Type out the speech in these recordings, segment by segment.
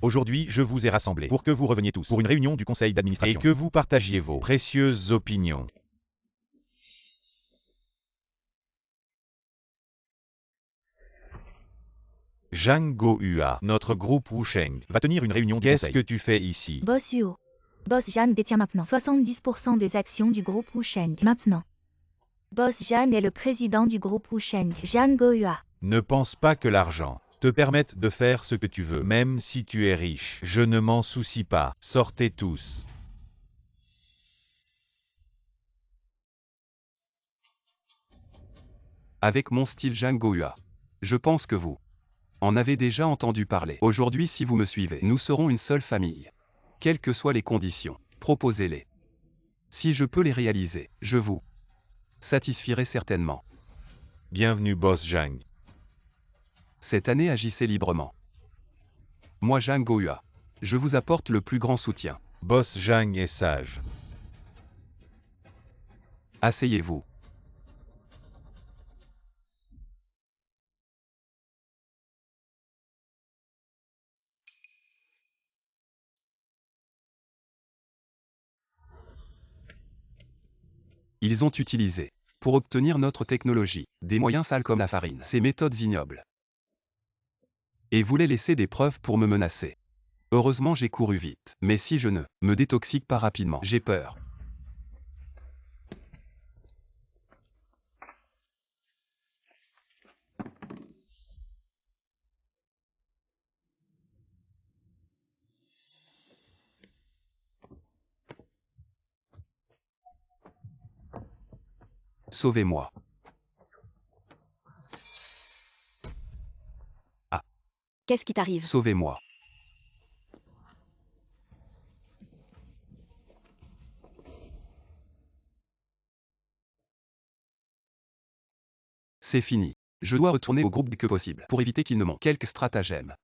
Aujourd'hui, je vous ai rassemblés pour que vous reveniez tous pour une réunion du conseil d'administration et que vous partagiez vos précieuses opinions. Zhang Gohua, notre groupe Wusheng, va tenir une réunion du conseil. Qu'est-ce que tu fais ici? Boss Yuo. Boss Jeanne détient maintenant 70% des actions du groupe Wusheng. Maintenant. Boss Jeanne est le président du groupe Wusheng. Zhang Gohua. Ne pense pas que l'argent te permette de faire ce que tu veux, même si tu es riche. Je ne m'en soucie pas. Sortez tous. Avec mon style Zhang Gohua. Je pense que vous en avez déjà entendu parler. Aujourd'hui, si vous me suivez, nous serons une seule famille. Quelles que soient les conditions, proposez-les. Si je peux les réaliser, je vous satisferai certainement. Bienvenue, boss Zhang. Cette année, agissez librement. Moi, Zhang Gohua, je vous apporte le plus grand soutien. Boss Zhang est sage. Asseyez-vous. Ils ont utilisé, pour obtenir notre technologie, des moyens sales comme la farine, ces méthodes ignobles. Et voulaient laisser des preuves pour me menacer. Heureusement, j'ai couru vite. Mais si je ne me détoxique pas rapidement, j'ai peur. Sauvez-moi. Ah. Qu'est-ce qui t'arrive? Sauvez-moi. C'est fini. Je dois retourner au groupe dès que possible, pour éviter qu'ils ne m'ont quelques stratagèmes.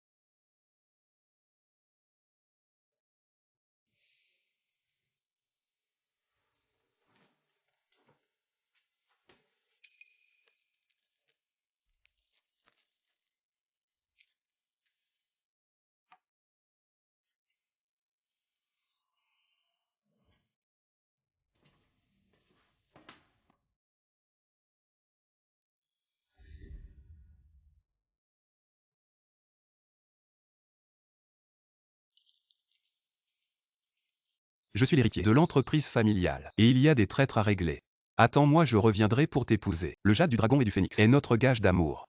Je suis l'héritier de l'entreprise familiale, et il y a des traîtres à régler. Attends-moi, je reviendrai pour t'épouser. Le jade du dragon et du phénix est notre gage d'amour.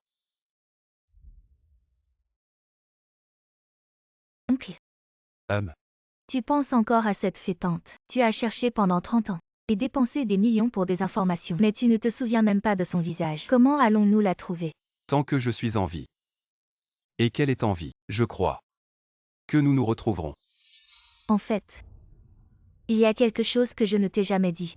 Oncle. Hum. Tu penses encore à cette fêtante. Tu as cherché pendant 30 ans. Et dépensé des millions pour des informations. Mais tu ne te souviens même pas de son visage. Comment allons-nous la trouver? Tant que je suis en vie. Et qu'elle est en vie, je crois que nous nous retrouverons. En fait, il y a quelque chose que je ne t'ai jamais dit.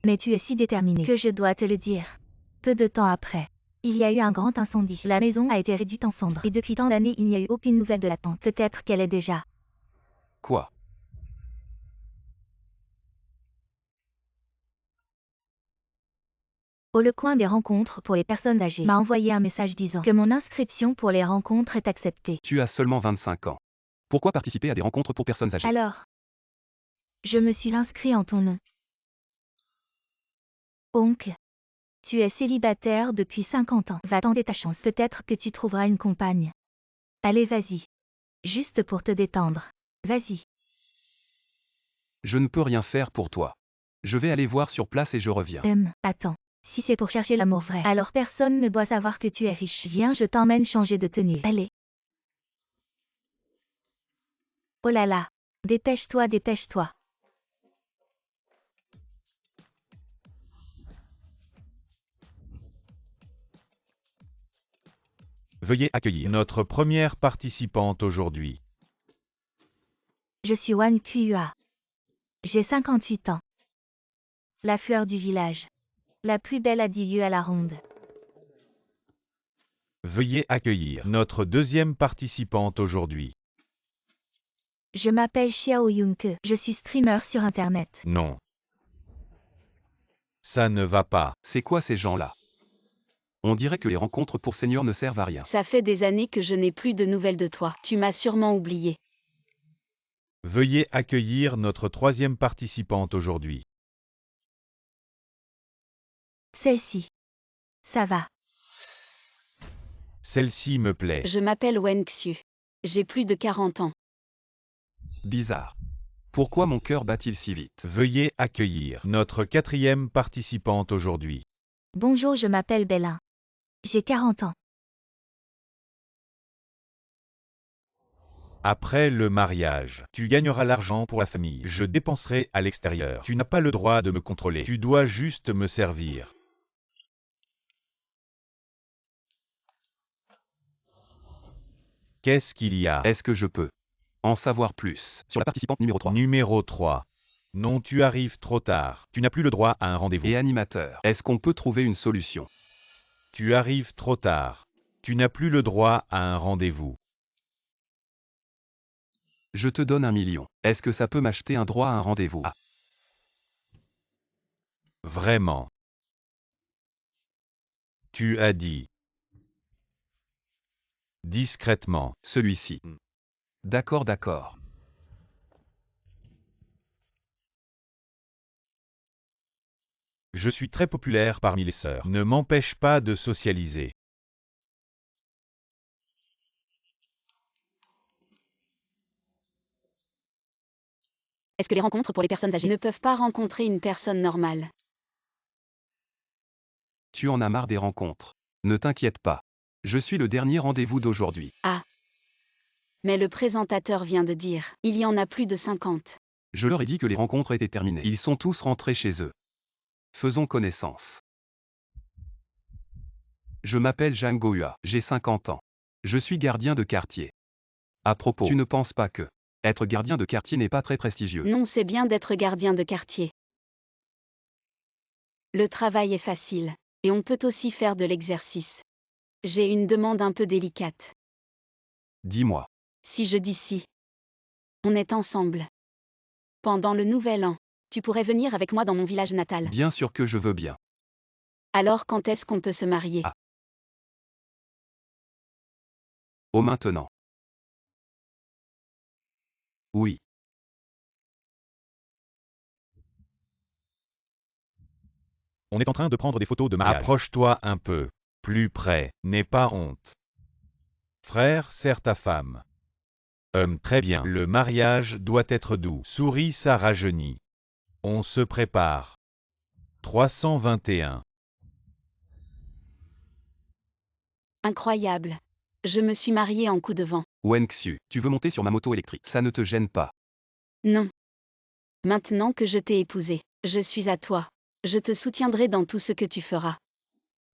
Mais tu es si déterminé que je dois te le dire. Peu de temps après, il y a eu un grand incendie. La maison a été réduite en cendres. Et depuis tant d'années, il n'y a eu aucune nouvelle de la tante. Peut-être qu'elle est déjà... Quoi? Le coin des rencontres pour les personnes âgées m'a envoyé un message disant que mon inscription pour les rencontres est acceptée. Tu as seulement 25 ans. Pourquoi participer à des rencontres pour personnes âgées? Alors, je me suis inscrit en ton nom. Oncle, tu es célibataire depuis 50 ans. Va tenter ta chance. Peut-être que tu trouveras une compagne. Allez, vas-y. Juste pour te détendre. Vas-y. Je ne peux rien faire pour toi. Je vais aller voir sur place et je reviens. Attends. Si c'est pour chercher l'amour vrai, alors personne ne doit savoir que tu es riche. Viens, je t'emmène changer de tenue. Allez. Oh là là. Dépêche-toi, dépêche-toi. Veuillez accueillir notre première participante aujourd'hui. Je suis Wan Kuyua. J'ai 58 ans. La fleur du village. La plus belle a dit lieu à la ronde. Veuillez accueillir notre deuxième participante aujourd'hui. Je m'appelle Xiao Yunke. Je suis streamer sur Internet. Non. Ça ne va pas. C'est quoi ces gens-là? On dirait que les rencontres pour seniors ne servent à rien. Ça fait des années que je n'ai plus de nouvelles de toi. Tu m'as sûrement oublié. Veuillez accueillir notre troisième participante aujourd'hui. Celle-ci. Ça va. Celle-ci me plaît. Je m'appelle Wen Xiu. J'ai plus de 40 ans. Bizarre. Pourquoi mon cœur bat-il si vite? Veuillez accueillir notre quatrième participante aujourd'hui. Bonjour, je m'appelle Bella. J'ai 40 ans. Après le mariage, tu gagneras l'argent pour la famille. Je dépenserai à l'extérieur. Tu n'as pas le droit de me contrôler. Tu dois juste me servir. Qu'est-ce qu'il y a? Est-ce que je peux en savoir plus sur la participante numéro 3? Numéro 3. Non, tu arrives trop tard. Tu n'as plus le droit à un rendez-vous. Et animateur, est-ce qu'on peut trouver une solution? Tu arrives trop tard. Tu n'as plus le droit à un rendez-vous. Je te donne 1 million. Est-ce que ça peut m'acheter un droit à un rendez-vous? Ah. Vraiment. Tu as dit. Discrètement. Celui-ci. D'accord, d'accord. Je suis très populaire parmi les sœurs. Ne m'empêche pas de socialiser. Est-ce que les rencontres pour les personnes âgées ne peuvent pas rencontrer une personne normale? Tu en as marre des rencontres. Ne t'inquiète pas. Je suis le dernier rendez-vous d'aujourd'hui. Ah. Mais le présentateur vient de dire, il y en a plus de 50. Je leur ai dit que les rencontres étaient terminées. Ils sont tous rentrés chez eux. Faisons connaissance. Je m'appelle Zhang Gohua, j'ai 50 ans. Je suis gardien de quartier. À propos, tu ne penses pas que être gardien de quartier n'est pas très prestigieux? Non, c'est bien d'être gardien de quartier. Le travail est facile. Et on peut aussi faire de l'exercice. J'ai une demande un peu délicate. Dis-moi. Si je dis si. On est ensemble. Pendant le nouvel an, tu pourrais venir avec moi dans mon village natal. Bien sûr que je veux bien. Alors quand est-ce qu'on peut se marier? Ah. Oh, maintenant. Oui. On est en train de prendre des photos de mariage. Approche-toi un peu. Plus près. N'aie pas honte. Frère, serre ta femme. Très bien. Le mariage doit être doux. Souris, ça rajeunit. On se prépare. 321. Incroyable. Je me suis mariée en coup de vent. Wen Xiu, tu veux monter sur ma moto électrique? Ça ne te gêne pas? Non. Maintenant que je t'ai épousée, je suis à toi. Je te soutiendrai dans tout ce que tu feras.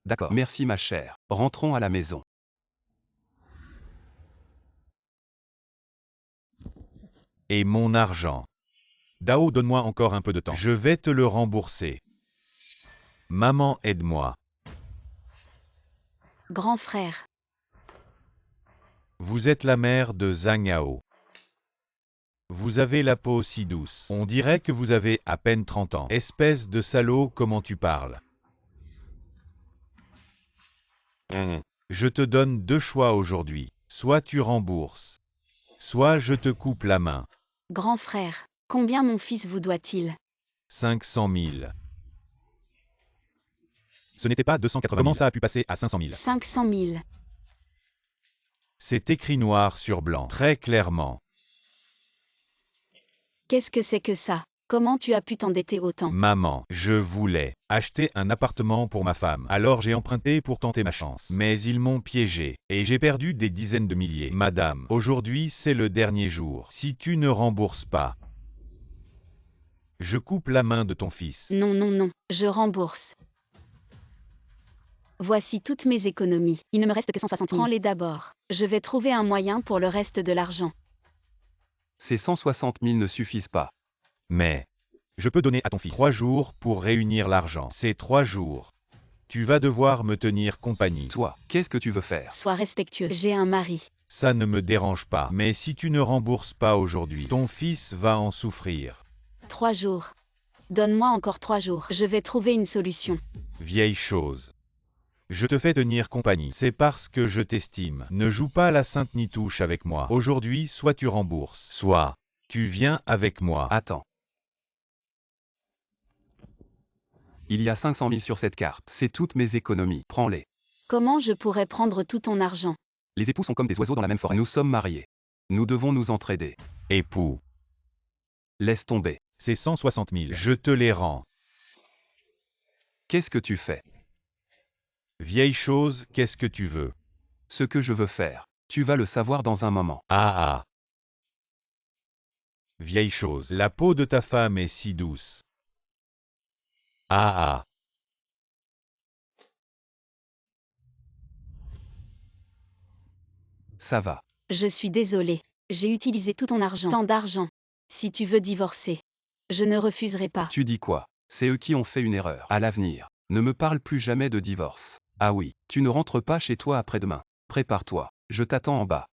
D'accord. Merci ma chère. Rentrons à la maison. Et mon argent. Dao, donne-moi encore un peu de temps. Je vais te le rembourser. Maman, aide-moi. Grand frère. Vous êtes la mère de Zhang Yao. Vous avez la peau si douce. On dirait que vous avez à peine 30 ans. Espèce de salaud, comment tu parles? Je te donne 2 choix aujourd'hui. Soit tu rembourses, soit je te coupe la main. Grand frère, combien mon fils vous doit-il? 500 000. Ce n'était pas 280 000. Comment ça a pu passer à 500 000? 500 000. C'est écrit noir sur blanc, très clairement. Qu'est-ce que c'est que ça? Comment tu as pu t'endetter autant? Maman, je voulais acheter un appartement pour ma femme. Alors j'ai emprunté pour tenter ma chance. Mais ils m'ont piégé, et j'ai perdu des dizaines de milliers. Madame, aujourd'hui c'est le dernier jour. Si tu ne rembourses pas, je coupe la main de ton fils. Non, non, non, je rembourse. Voici toutes mes économies. Il ne me reste que 160 000. Prends-les d'abord. Je vais trouver un moyen pour le reste de l'argent. Ces 160 000 ne suffisent pas. Mais je peux donner à ton fils 3 jours pour réunir l'argent. C'est 3 jours. Tu vas devoir me tenir compagnie. Toi, qu'est-ce que tu veux faire? Sois respectueux. J'ai un mari. Ça ne me dérange pas. Mais si tu ne rembourses pas aujourd'hui, ton fils va en souffrir. 3 jours. Donne-moi encore 3 jours. Je vais trouver une solution. Vieille chose. Je te fais tenir compagnie. C'est parce que je t'estime. Ne joue pas la sainte nitouche avec moi. Aujourd'hui, soit tu rembourses, soit tu viens avec moi. Attends. Il y a 500 000 sur cette carte. C'est toutes mes économies. Prends-les. Comment je pourrais prendre tout ton argent? Les époux sont comme des oiseaux dans la même forêt. Nous sommes mariés. Nous devons nous entraider. Époux, Laisse tomber. c'est 160 000. Je te les rends. Qu'est-ce que tu fais? Vieille chose, qu'est-ce que tu veux? Ce que je veux faire. Tu vas le savoir dans un moment. Ah ah. Vieille chose, la peau de ta femme est si douce. Ah ah. Ça va. Je suis désolée. J'ai utilisé tout ton argent. Tant d'argent. Si tu veux divorcer, je ne refuserai pas. Tu dis quoi? C'est eux qui ont fait une erreur. À l'avenir, ne me parle plus jamais de divorce. Ah oui, tu ne rentres pas chez toi après-demain. Prépare-toi. Je t'attends en bas.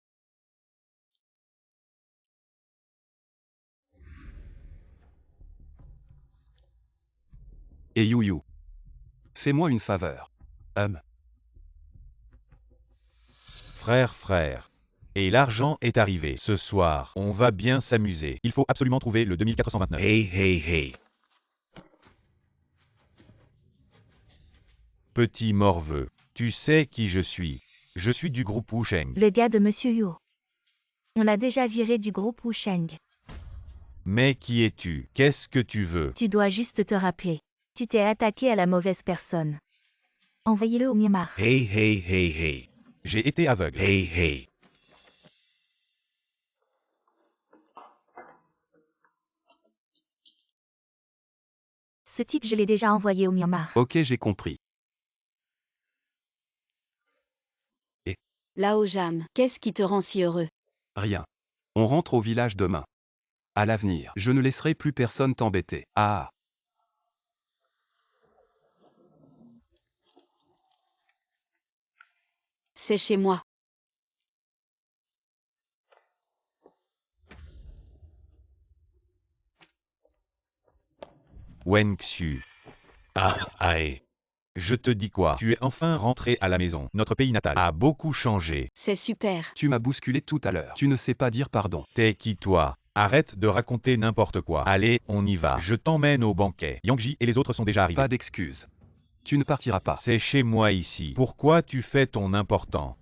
Et Youyou. Fais-moi une faveur. Frère. Et l'argent est arrivé. Ce soir, on va bien s'amuser. Il faut absolument trouver le 2429. Hey. Petit morveux. Tu sais qui je suis. Je suis du groupe Wusheng. Le gars de Monsieur Yu. On l'a déjà viré du groupe Wusheng. Mais qui es-tu? Qu'est-ce que tu veux? Tu dois juste te rappeler. Tu t'es attaqué à la mauvaise personne. Envoyez-le au Myanmar. Hey. J'ai été aveugle. Hey. Ce type, je l'ai déjà envoyé au Myanmar. Ok, j'ai compris. Lao Jam, qu'est-ce qui te rend si heureux? Rien. On rentre au village demain. À l'avenir, je ne laisserai plus personne t'embêter. Ah. C'est chez moi. Wen Xiu. Aïe. Je te dis quoi? Tu es enfin rentré à la maison. Notre pays natal a beaucoup changé. C'est super. Tu m'as bousculé tout à l'heure. Tu ne sais pas dire pardon. T'es qui toi? Arrête de raconter n'importe quoi. Allez, on y va. Je t'emmène au banquet. Yangji et les autres sont déjà arrivés. Pas d'excuses. Tu ne partiras pas. C'est chez moi ici. Pourquoi tu fais ton important?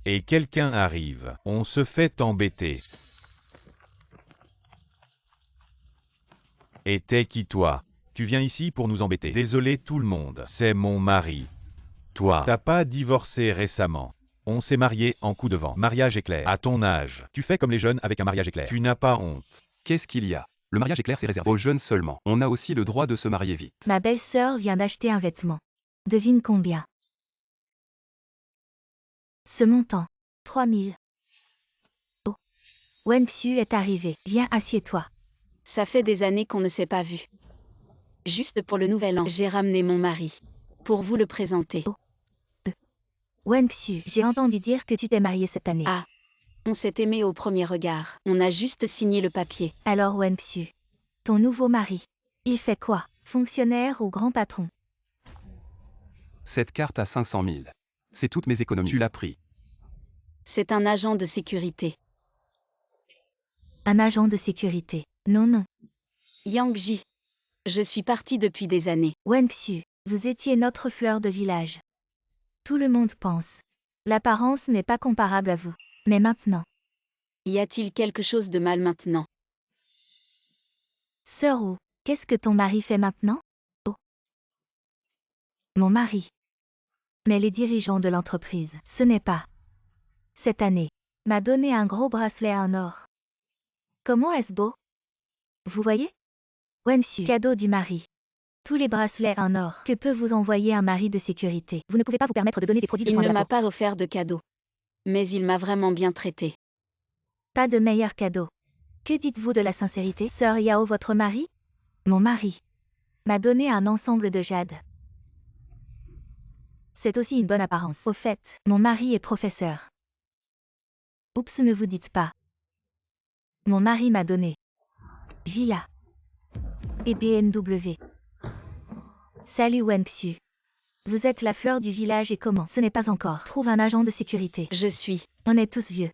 Et quelqu'un arrive. On se fait embêter. Et t'es qui toi? Tu viens ici pour nous embêter. Désolé tout le monde. C'est mon mari. Toi, t'as pas divorcé récemment. On s'est marié en coup de vent. Mariage éclair. À ton âge, tu fais comme les jeunes avec un mariage éclair. Tu n'as pas honte. Qu'est-ce qu'il y a? Le mariage éclair, c'est réservé aux jeunes seulement. On a aussi le droit de se marier vite. Ma belle-sœur vient d'acheter un vêtement. Devine combien? Ce montant. 3000. Oh. Wen Xiu est arrivé. Viens, assieds-toi. Ça fait des années qu'on ne s'est pas vu. Juste pour le nouvel an, j'ai ramené mon mari. Pour vous le présenter. Wen Xiu, j'ai entendu dire que tu t'es marié cette année. Ah. On s'est aimé au premier regard. On a juste signé le papier. Alors Wen Xiu, ton nouveau mari, il fait quoi? Fonctionnaire ou grand patron? Cette carte a 500 000. C'est toutes mes économies. Tu l'as pris. C'est un agent de sécurité. Un agent de sécurité. Non. Yangji. Je suis partie depuis des années. Wen Xiu, vous étiez notre fleur de village. Tout le monde pense. L'apparence n'est pas comparable à vous. Mais maintenant. Y a-t-il quelque chose de mal maintenant? Sœur Wu, qu'est-ce que ton mari fait maintenant? Oh. Mon mari. Mais les dirigeants de l'entreprise, ce n'est pas. Cette année, m'a donné un gros bracelet en or. Comment est-ce beau? Vous voyez? Wen Xiu, cadeau du mari. Tous les bracelets en or que peut vous envoyer un mari de sécurité. Vous ne pouvez pas vous permettre de donner des produits de Il soins ne de la m'a peau. pas offert de cadeau. Mais il m'a vraiment bien traité. Pas de meilleur cadeau. Que dites-vous de la sincérité? Sœur Yao, votre mari? Mon mari m'a donné un ensemble de jade. C'est aussi une bonne apparence. Au fait, mon mari est professeur. Oups, ne vous dites pas. Mon mari m'a donné Villa et BMW. Salut Wen Xiu. Vous êtes la fleur du village et comment? Ce n'est pas encore. Trouve un agent de sécurité. Je suis. On est tous vieux.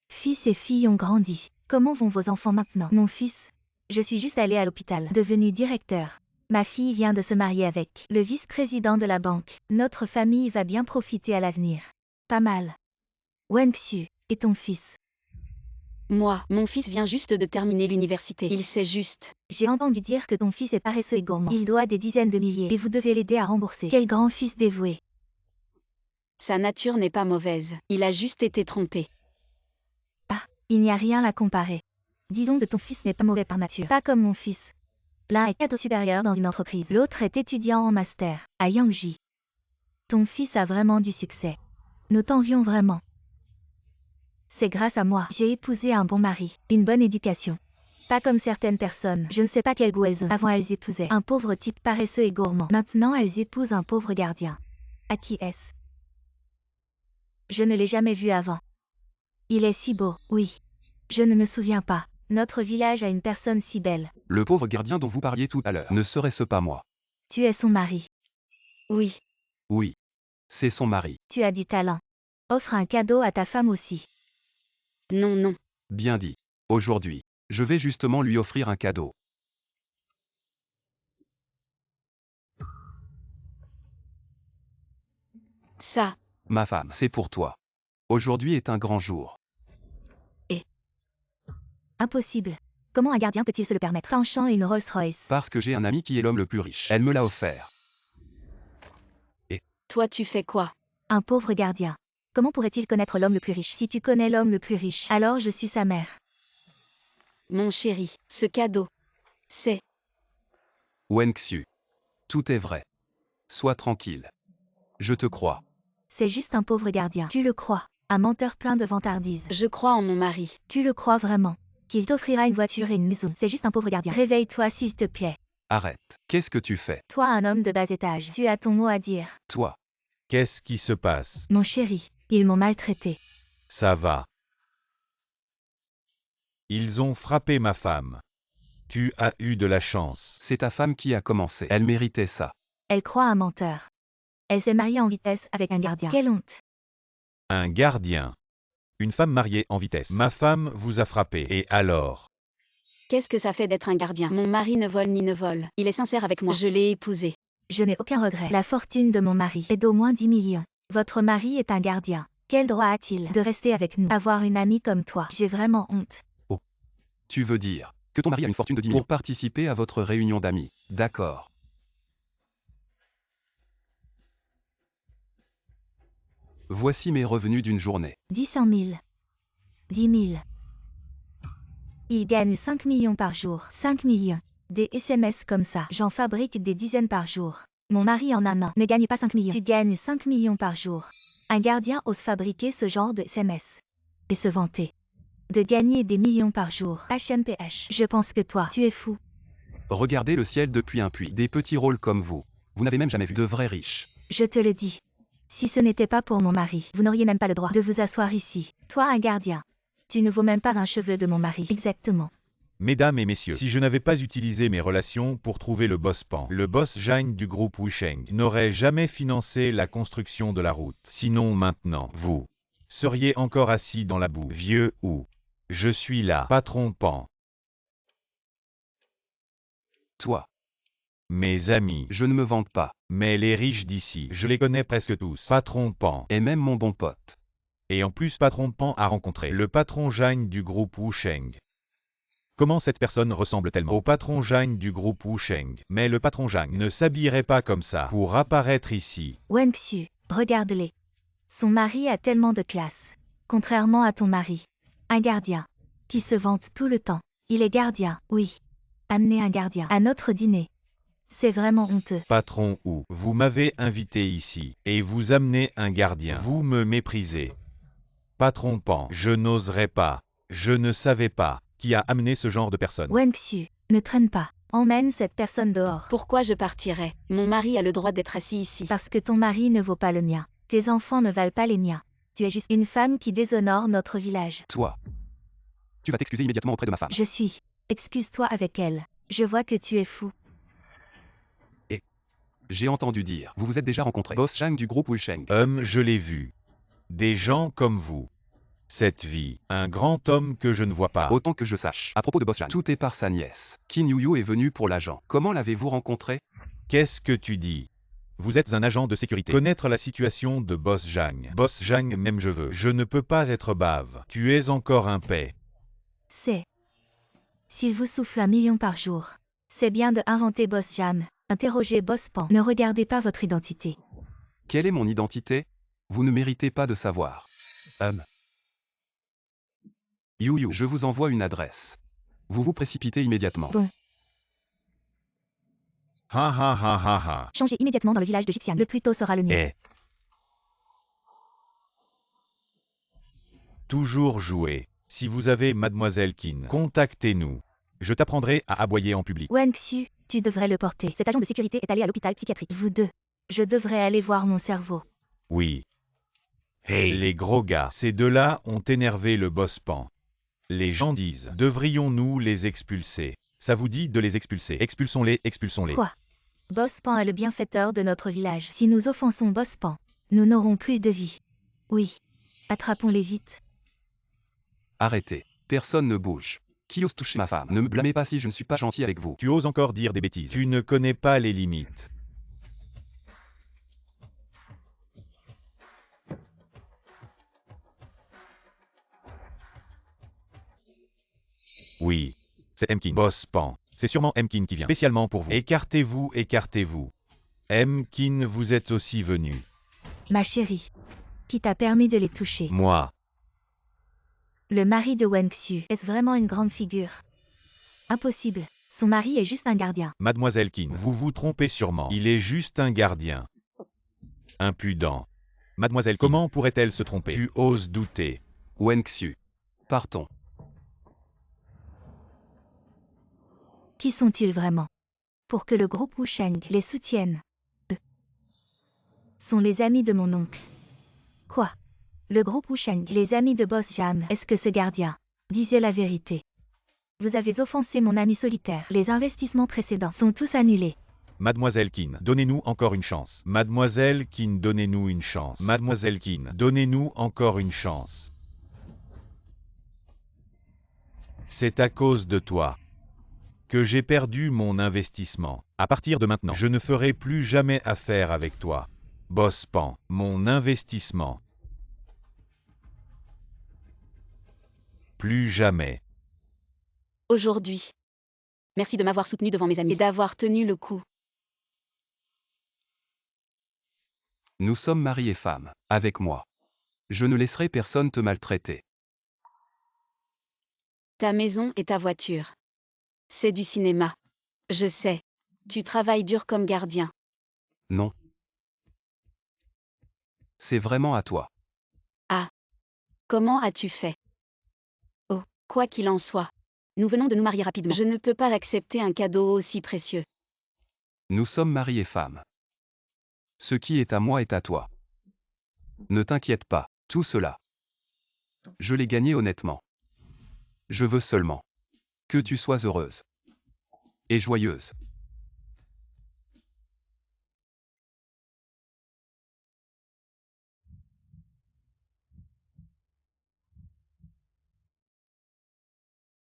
Fils et filles ont grandi. Comment vont vos enfants maintenant? Mon fils? Je suis juste allé à l'hôpital. Devenu directeur. Ma fille vient de se marier avec le vice-président de la banque. Notre famille va bien profiter à l'avenir. Pas mal. Wenxiu, et ton fils? Moi, mon fils vient juste de terminer l'université. Il sait juste. J'ai entendu dire que ton fils est paresseux et gourmand. Il doit des dizaines de milliers et vous devez l'aider à rembourser. Quel grand fils dévoué. Sa nature n'est pas mauvaise. Il a juste été trompé. Ah, il n'y a rien à comparer. Disons que ton fils n'est pas mauvais par nature. Pas comme mon fils. L'un est cadre supérieur dans une entreprise. L'autre est étudiant en master, à Yangji. Ton fils a vraiment du succès. Nous t'envions vraiment. C'est grâce à moi. J'ai épousé un bon mari, une bonne éducation. Pas comme certaines personnes. Je ne sais pas quel goût elles ont. Avant elles épousaient un pauvre type paresseux et gourmand. Maintenant elles épousent un pauvre gardien. À qui est-ce? Je ne l'ai jamais vu avant. Il est si beau, oui. Je ne me souviens pas. Notre village a une personne si belle. Le pauvre gardien dont vous parliez tout à l'heure. Ne serait-ce pas moi? Tu es son mari. Oui. Oui. C'est son mari. Tu as du talent. Offre un cadeau à ta femme aussi. Non, non. Bien dit. Aujourd'hui, je vais justement lui offrir un cadeau. Ça. Ma femme, c'est pour toi. Aujourd'hui est un grand jour. Impossible. Comment un gardien peut-il se le permettre? Un champ et une Rolls-Royce. Parce que j'ai un ami qui est l'homme le plus riche. Elle me l'a offert. Toi, tu fais quoi? Un pauvre gardien. Comment pourrait-il connaître l'homme le plus riche? Si tu connais l'homme le plus riche, alors je suis sa mère. Mon chéri, ce cadeau. C'est. Wenxiu. Tout est vrai. Sois tranquille. Je te crois. C'est juste un pauvre gardien. Tu le crois? Un menteur plein de vantardise. Je crois en mon mari. Tu le crois vraiment? Qu'il t'offrira une voiture et une maison. C'est juste un pauvre gardien. Réveille-toi s'il te plaît. Arrête. Qu'est-ce que tu fais? Toi, un homme de bas étage. Tu as ton mot à dire. Toi. Qu'est-ce qui se passe? Mon chéri, ils m'ont maltraité. Ça va. Ils ont frappé ma femme. Tu as eu de la chance. C'est ta femme qui a commencé. Elle méritait ça. Elle croit un menteur. Elle s'est mariée en vitesse avec un gardien. Quelle honte. Un gardien. Une femme mariée en vitesse. Ma femme vous a frappé. Et alors? Qu'est-ce que ça fait d'être un gardien? Mon mari ne vole ni ne vole. Il est sincère avec moi. Je l'ai épousé. Je n'ai aucun regret. La fortune de mon mari est d'au moins 10 millions. Votre mari est un gardien. Quel droit a-t-il de rester avec nous? Avoir une amie comme toi, j'ai vraiment honte. Oh. Tu veux dire que ton mari a une fortune de 10 millions pour participer à votre réunion d'amis. D'accord. Voici mes revenus d'une journée. 10 000. 10 000. Il gagne 5 millions par jour. 5 millions. Des SMS comme ça. J'en fabrique des dizaines par jour. Mon mari en a un. Ne gagne pas 5 millions. Tu gagnes 5 millions par jour. Un gardien ose fabriquer ce genre de SMS. Et se vanter de gagner des millions par jour. HMPH. Je pense que toi, tu es fou. Regardez le ciel depuis un puits. Des petits rôles comme vous. Vous n'avez même jamais vu de vrais riches. Je te le dis. Si ce n'était pas pour mon mari, vous n'auriez même pas le droit de vous asseoir ici. Toi, un gardien. Tu ne vaux même pas un cheveu de mon mari. Exactement. Mesdames et messieurs, si je n'avais pas utilisé mes relations pour trouver le boss Pan, le boss Jane du groupe Wusheng n'aurait jamais financé la construction de la route. Sinon maintenant, vous seriez encore assis dans la boue. Vieux ou je suis là, patron Pan. Toi. Mes amis, Je ne me vante pas. mais les riches d'ici, je les connais presque tous. Patron Pan. Et même mon bon pote. Et en plus, patron Pan a rencontré le patron Jane du groupe Wusheng. Comment cette personne ressemble tellement au patron Jane du groupe Wusheng? Mais le patron Jane ne s'habillerait pas comme ça pour apparaître ici. Wenxiu, regarde-les. Son mari a tellement de classe. Contrairement à ton mari. Un gardien. Qui se vante tout le temps. Il est gardien, oui. Amenez un gardien à notre dîner. C'est vraiment honteux. Patron ou vous m'avez invité ici et vous amenez un gardien. Vous me méprisez. Patron Pan, je n'oserais pas. Je ne savais pas qui a amené ce genre de personne. Wenxiu, ne traîne pas. Emmène cette personne dehors. Pourquoi je partirais? Mon mari a le droit d'être assis ici. Parce que ton mari ne vaut pas le mien. Tes enfants ne valent pas les miens. Tu es juste une femme qui déshonore notre village. Toi. Tu vas t'excuser immédiatement auprès de ma femme. Je suis. Excuse-toi avec elle. Je vois que tu es fou. J'ai entendu dire. Vous vous êtes déjà rencontrés. Boss Zhang du groupe Wusheng. Je l'ai vu. Des gens comme vous. Cette vie. Un grand homme que je ne vois pas. Autant que je sache. À propos de Boss Zhang, tout est par sa nièce. Qin Yuyu est venu pour l'agent. Comment l'avez-vous rencontré? Qu'est-ce que tu dis? Vous êtes un agent de sécurité. Connaître la situation de Boss Zhang. Boss Zhang, même je veux. Je ne peux pas être bave. Tu es encore un paix. C'est. S'il vous souffle 1 million par jour. C'est bien de inventer Boss Jam. Interrogez Boss Pan. Ne regardez pas votre identité. Quelle est mon identité? Vous ne méritez pas de savoir. Yuyu, je vous envoie une adresse. Vous vous précipitez immédiatement. Bon. Ha ha ha ha ha. Changez immédiatement dans le village de Jixiang. Le plus tôt sera le mieux. Eh. Toujours jouer. Si vous avez Mademoiselle Qin, contactez-nous. Je t'apprendrai à aboyer en public. Wen Xiu, tu devrais le porter. Cet agent de sécurité est allé à l'hôpital psychiatrique. Vous deux. Je devrais aller voir mon cerveau. Oui. Hey, les gros gars, ces deux-là ont énervé le boss Pan. Les gens disent, devrions-nous les expulser? Ça vous dit de les expulser? Expulsons-les, expulsons-les. Quoi? Boss Pan est le bienfaiteur de notre village. Si nous offensons Boss Pan, nous n'aurons plus de vie. Oui. Attrapons-les vite. Arrêtez. Personne ne bouge. Qui ose toucher ma femme? Ne me blâmez pas si je ne suis pas gentil avec vous. Tu oses encore dire des bêtises. Tu ne connais pas les limites. Oui. C'est Mkin. Boss Pan. C'est sûrement Mkin qui vient. Spécialement pour vous. Écartez-vous, écartez-vous. Mkin, vous êtes aussi venu. Ma chérie. Qui t'a permis de les toucher? Moi. Le mari de Wen Xiu. Est-ce vraiment une grande figure? Impossible. Son mari est juste un gardien. Mademoiselle Qin, vous vous trompez sûrement. Il est juste un gardien. Impudent. Mademoiselle Qin, comment pourrait-elle se tromper? Tu oses douter. Wen Xiu. Partons. Qui sont-ils vraiment? Pour que le groupe Wusheng les soutienne. Eux sont les amis de mon oncle. Quoi? Le groupe Wusheng, les amis de Boss Jam. Est-ce que ce gardien disait la vérité? Vous avez offensé mon ami solitaire. Les investissements précédents sont tous annulés. Mademoiselle Qin, donnez-nous encore une chance. Mademoiselle Qin, donnez-nous une chance. Mademoiselle Qin, donnez-nous encore une chance. C'est à cause de toi que j'ai perdu mon investissement. À partir de maintenant, je ne ferai plus jamais affaire avec toi. Boss Pan, mon investissement. Plus jamais. Aujourd'hui. Merci de m'avoir soutenu devant mes amis et d'avoir tenu le coup. Nous sommes mari et femme. Avec moi. Je ne laisserai personne te maltraiter. Ta maison et ta voiture. C'est du cinéma. Je sais. Tu travailles dur comme gardien. Non. C'est vraiment à toi. Ah. Comment as-tu fait? Oh, quoi qu'il en soit. Nous venons de nous marier rapidement. Je ne peux pas accepter un cadeau aussi précieux. Nous sommes mari et femme. Ce qui est à moi est à toi. Ne t'inquiète pas, tout cela. Je l'ai gagné honnêtement. Je veux seulement que tu sois heureuse et joyeuse.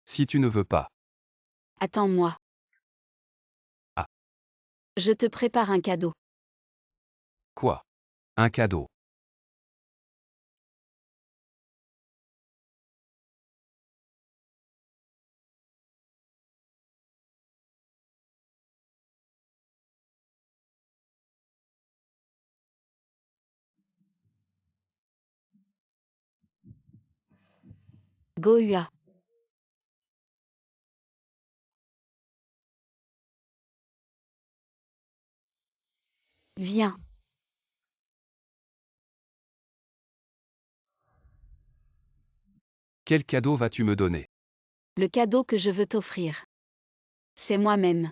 Si tu ne veux pas. Attends-moi. Ah. Je te prépare un cadeau. Quoi? Un cadeau. Gohua. Viens. Quel cadeau vas-tu me donner? Le cadeau que je veux t'offrir. C'est moi-même.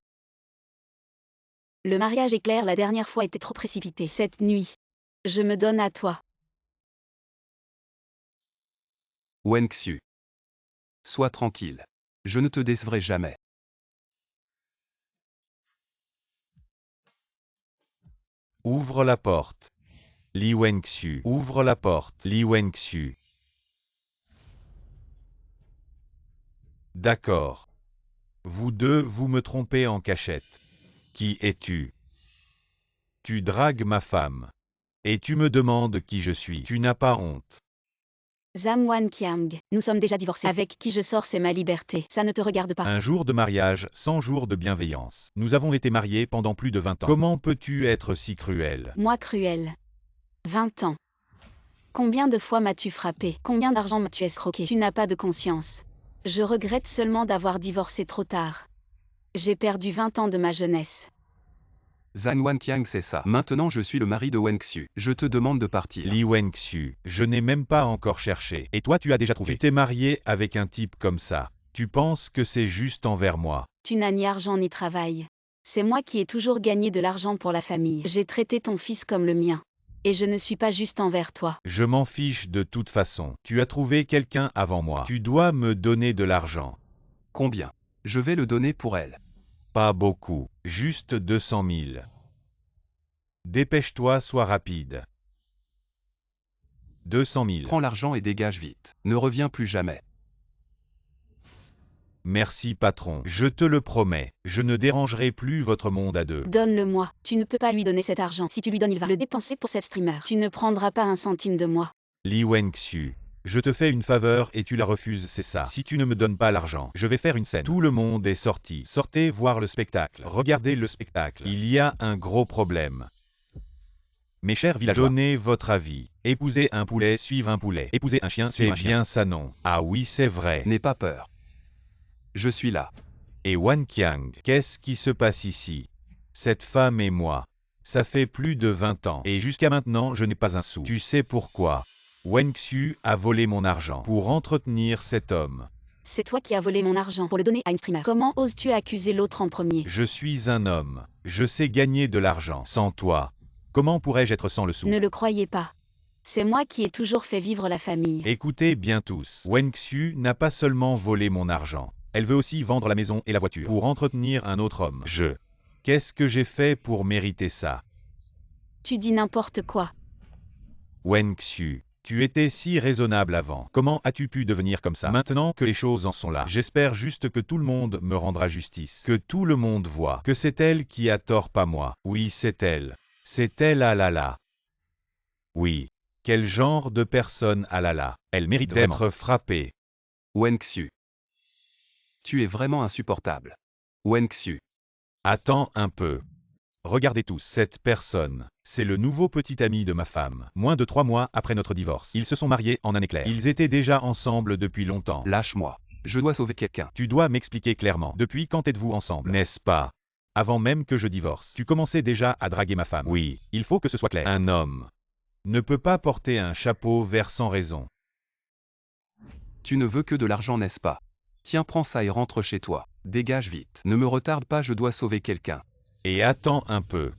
Le mariage éclair la dernière fois était trop précipité. Cette nuit, je me donne à toi. Wen Xiu. Sois tranquille. Je ne te décevrai jamais. Ouvre la porte. Li Wenxiu. Ouvre la porte. Li Wenxiu. D'accord. Vous deux, vous me trompez en cachette. Qui es-tu? Tu dragues ma femme. Et tu me demandes qui je suis. Tu n'as pas honte. Zhang Wanqiang, nous sommes déjà divorcés. Avec qui je sors, c'est ma liberté. Ça ne te regarde pas. Un jour de mariage, 100 jours de bienveillance. Nous avons été mariés pendant plus de 20 ans. Comment peux-tu être si cruel? Moi cruel. 20 ans. Combien de fois m'as-tu frappé? Combien d'argent m'as-tu escroqué? Tu n'as pas de conscience. Je regrette seulement d'avoir divorcé trop tard. J'ai perdu 20 ans de ma jeunesse. Zhang Wanqiang, c'est ça. Maintenant je suis le mari de Wenxiu. Je te demande de partir. Li Wenxiu, je n'ai même pas encore cherché. Et toi tu as déjà trouvé. Tu t'es marié avec un type comme ça. Tu penses que c'est juste envers moi. Tu n'as ni argent ni travail. C'est moi qui ai toujours gagné de l'argent pour la famille. J'ai traité ton fils comme le mien. Et je ne suis pas juste envers toi. Je m'en fiche de toute façon. Tu as trouvé quelqu'un avant moi. Tu dois me donner de l'argent. Combien? Je vais le donner pour elle. Pas beaucoup, juste 200 000. Dépêche-toi, sois rapide. 200 000. Prends l'argent et dégage vite. Ne reviens plus jamais. Merci patron, je te le promets, je ne dérangerai plus votre monde à deux. Donne-le-moi. Tu ne peux pas lui donner cet argent. Si tu lui donnes, il va le dépenser pour cette streamer. Tu ne prendras pas un centime de moi. Li Wenxiu, je te fais une faveur et tu la refuses, c'est ça. Si tu ne me donnes pas l'argent, je vais faire une scène. Tout le monde est sorti. Sortez voir le spectacle. Regardez le spectacle. Il y a un gros problème. Mes chers villageois, donnez votre avis. Épouser un poulet, suivre un poulet. Épouser un chien, c'est bien ça non. Ah oui, c'est vrai. N'aie pas peur. Je suis là. Et Wanqiang, qu'est-ce qui se passe ici? Cette femme et moi. Ça fait plus de 20 ans. Et jusqu'à maintenant, je n'ai pas un sou. Tu sais pourquoi? Wenxiu a volé mon argent pour entretenir cet homme. C'est toi qui as volé mon argent pour le donner à une streamer. Comment oses-tu accuser l'autre en premier? Je suis un homme. Je sais gagner de l'argent. Sans toi, comment pourrais-je être sans le sou? Ne le croyez pas. C'est moi qui ai toujours fait vivre la famille. Écoutez bien tous. Wenxiu n'a pas seulement volé mon argent. Elle veut aussi vendre la maison et la voiture pour entretenir un autre homme. Qu'est-ce que j'ai fait pour mériter ça? Tu dis n'importe quoi. Wenxiu, tu étais si raisonnable avant. Comment as-tu pu devenir comme ça? Maintenant que les choses en sont là, j'espère juste que tout le monde me rendra justice. Que tout le monde voit que c'est elle qui a tort, pas moi. Oui, c'est elle. C'est elle, ah là là. Oui. Quel genre de personne, ah là là. Elle mérite d'être frappée. Wenxiu. Tu es vraiment insupportable. Wenxiu. Attends un peu. Regardez tous, cette personne, c'est le nouveau petit ami de ma femme. Moins de 3 mois après notre divorce, ils se sont mariés en un éclair. Ils étaient déjà ensemble depuis longtemps. Lâche-moi. Je dois sauver quelqu'un. Tu dois m'expliquer clairement. Depuis quand êtes-vous ensemble? N'est-ce pas? Avant même que je divorce. Tu commençais déjà à draguer ma femme. Oui, il faut que ce soit clair. Un homme ne peut pas porter un chapeau vert sans raison. Tu ne veux que de l'argent, n'est-ce pas? Tiens, prends ça et rentre chez toi. Dégage vite. Ne me retarde pas, je dois sauver quelqu'un. Et attends un peu.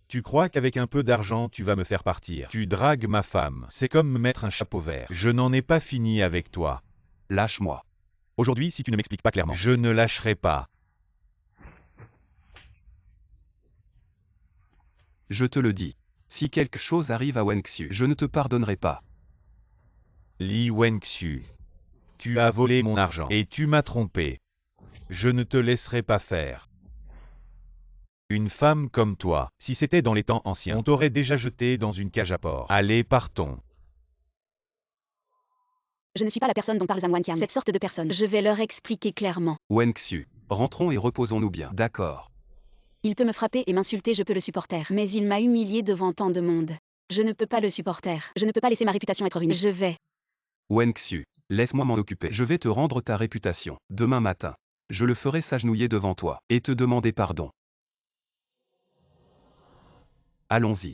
Tu crois qu'avec un peu d'argent, tu vas me faire partir? Tu dragues ma femme. C'est comme me mettre un chapeau vert. Je n'en ai pas fini avec toi. Lâche-moi. Aujourd'hui, si tu ne m'expliques pas clairement, je ne lâcherai pas. Je te le dis. Si quelque chose arrive à Wenxiu, je ne te pardonnerai pas. Li Wenxiu, tu as volé mon argent et tu m'as trompé. Je ne te laisserai pas faire. Une femme comme toi, si c'était dans les temps anciens, on t'aurait déjà jeté dans une cage à porc. Allez, partons. Je ne suis pas la personne dont parle Zhang Wanqiang. Cette sorte de personne. Je vais leur expliquer clairement. Wenxiu, rentrons et reposons-nous bien. D'accord. Il peut me frapper et m'insulter, je peux le supporter. Mais il m'a humilié devant tant de monde. Je ne peux pas le supporter. Je ne peux pas laisser ma réputation être ruinée. Je vais. Wenxiu, laisse-moi m'en occuper. Je vais te rendre ta réputation. Demain matin. Je le ferai s'agenouiller devant toi et te demander pardon. Allons-y.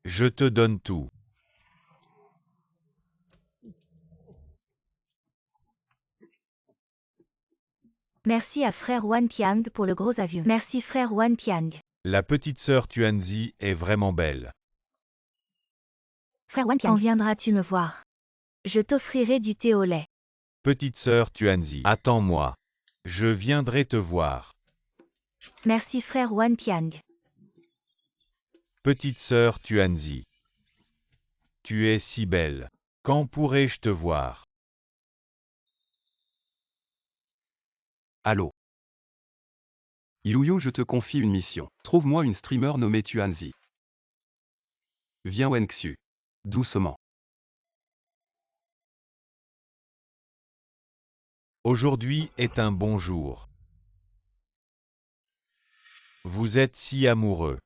Je te donne tout. Merci à frère Wanqiang pour le gros avion. Merci frère Wanqiang. La petite sœur Tuanzi est vraiment belle. Frère Wanqiang, quand viendras-tu me voir? Je t'offrirai du thé au lait. Petite sœur Tuanzi, attends-moi. Je viendrai te voir. Merci frère Wan Qiang. Petite sœur Tuanzi. Tu es si belle. Quand pourrai-je te voir? Allô. Yuyu, je te confie une mission. Trouve-moi une streamer nommée Tuanzi. Viens Wenxu. Doucement. Aujourd'hui est un bon jour. Vous êtes si amoureux.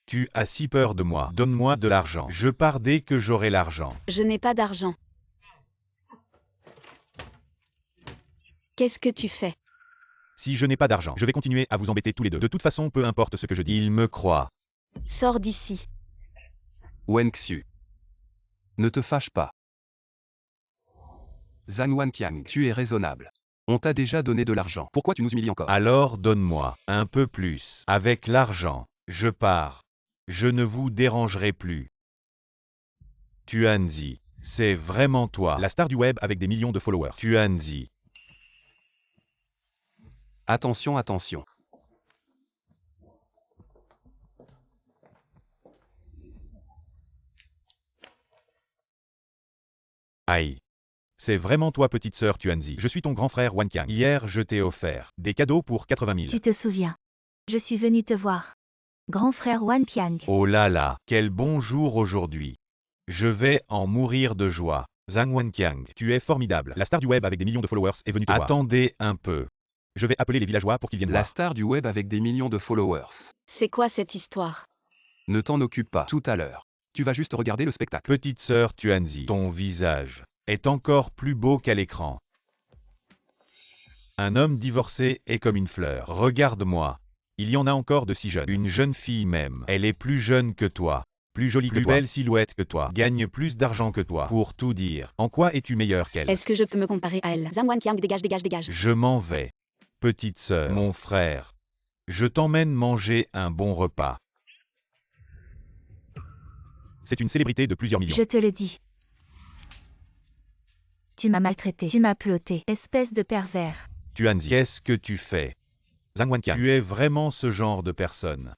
Tu as si peur de moi. Donne-moi de l'argent. Je pars dès que j'aurai l'argent. Je n'ai pas d'argent. Qu'est-ce que tu fais? Si je n'ai pas d'argent, je vais continuer à vous embêter tous les deux. De toute façon, peu importe ce que je dis. Il me croit. Sors d'ici. Wenxu. Ne te fâche pas. Zhang Wanqiang, tu es raisonnable. On t'a déjà donné de l'argent. Pourquoi tu nous humilies encore? Alors donne-moi un peu plus. Avec l'argent, je pars. Je ne vous dérangerai plus. Tuanzi, c'est vraiment toi. La star du web avec des millions de followers. Tuanzi. Attention, attention. Aïe. C'est vraiment toi, petite sœur Tuanzi. Je suis ton grand frère Wan Qiang. Hier, je t'ai offert des cadeaux pour 80 000. Tu te souviens. Je suis venu te voir. Grand frère Wan Qiang. Oh là là, quel bon jour aujourd'hui. Je vais en mourir de joie. Zhang Wanqiang, tu es formidable. La star du web avec des millions de followers est venue te voir. Attendez un peu. Je vais appeler les villageois pour qu'ils viennent La voir. star du web avec des millions de followers. C'est quoi cette histoire? Ne t'en occupe pas. Tout à l'heure. Tu vas juste regarder le spectacle. Petite sœur Tuanzi, ton visage est encore plus beau qu'à l'écran. Un homme divorcé est comme une fleur. Regarde-moi. Il y en a encore de si jeunes. Une jeune fille même. Elle est plus jeune que toi. Plus jolie que toi. Plus belle silhouette que toi. Gagne plus d'argent que toi. Pour tout dire, en quoi es-tu meilleur qu'elle? Est-ce que je peux me comparer à elle? Zhang Wanqiang, dégage, dégage, dégage. Je m'en vais. Petite sœur, mon frère. Je t'emmène manger un bon repas. C'est une célébrité de plusieurs millions. Je te le dis. Tu m'as maltraité. Tu m'as ploté. Espèce de pervers. Tuanzi, qu'est-ce que tu fais? Zhang Wanqiang, tu es vraiment ce genre de personne.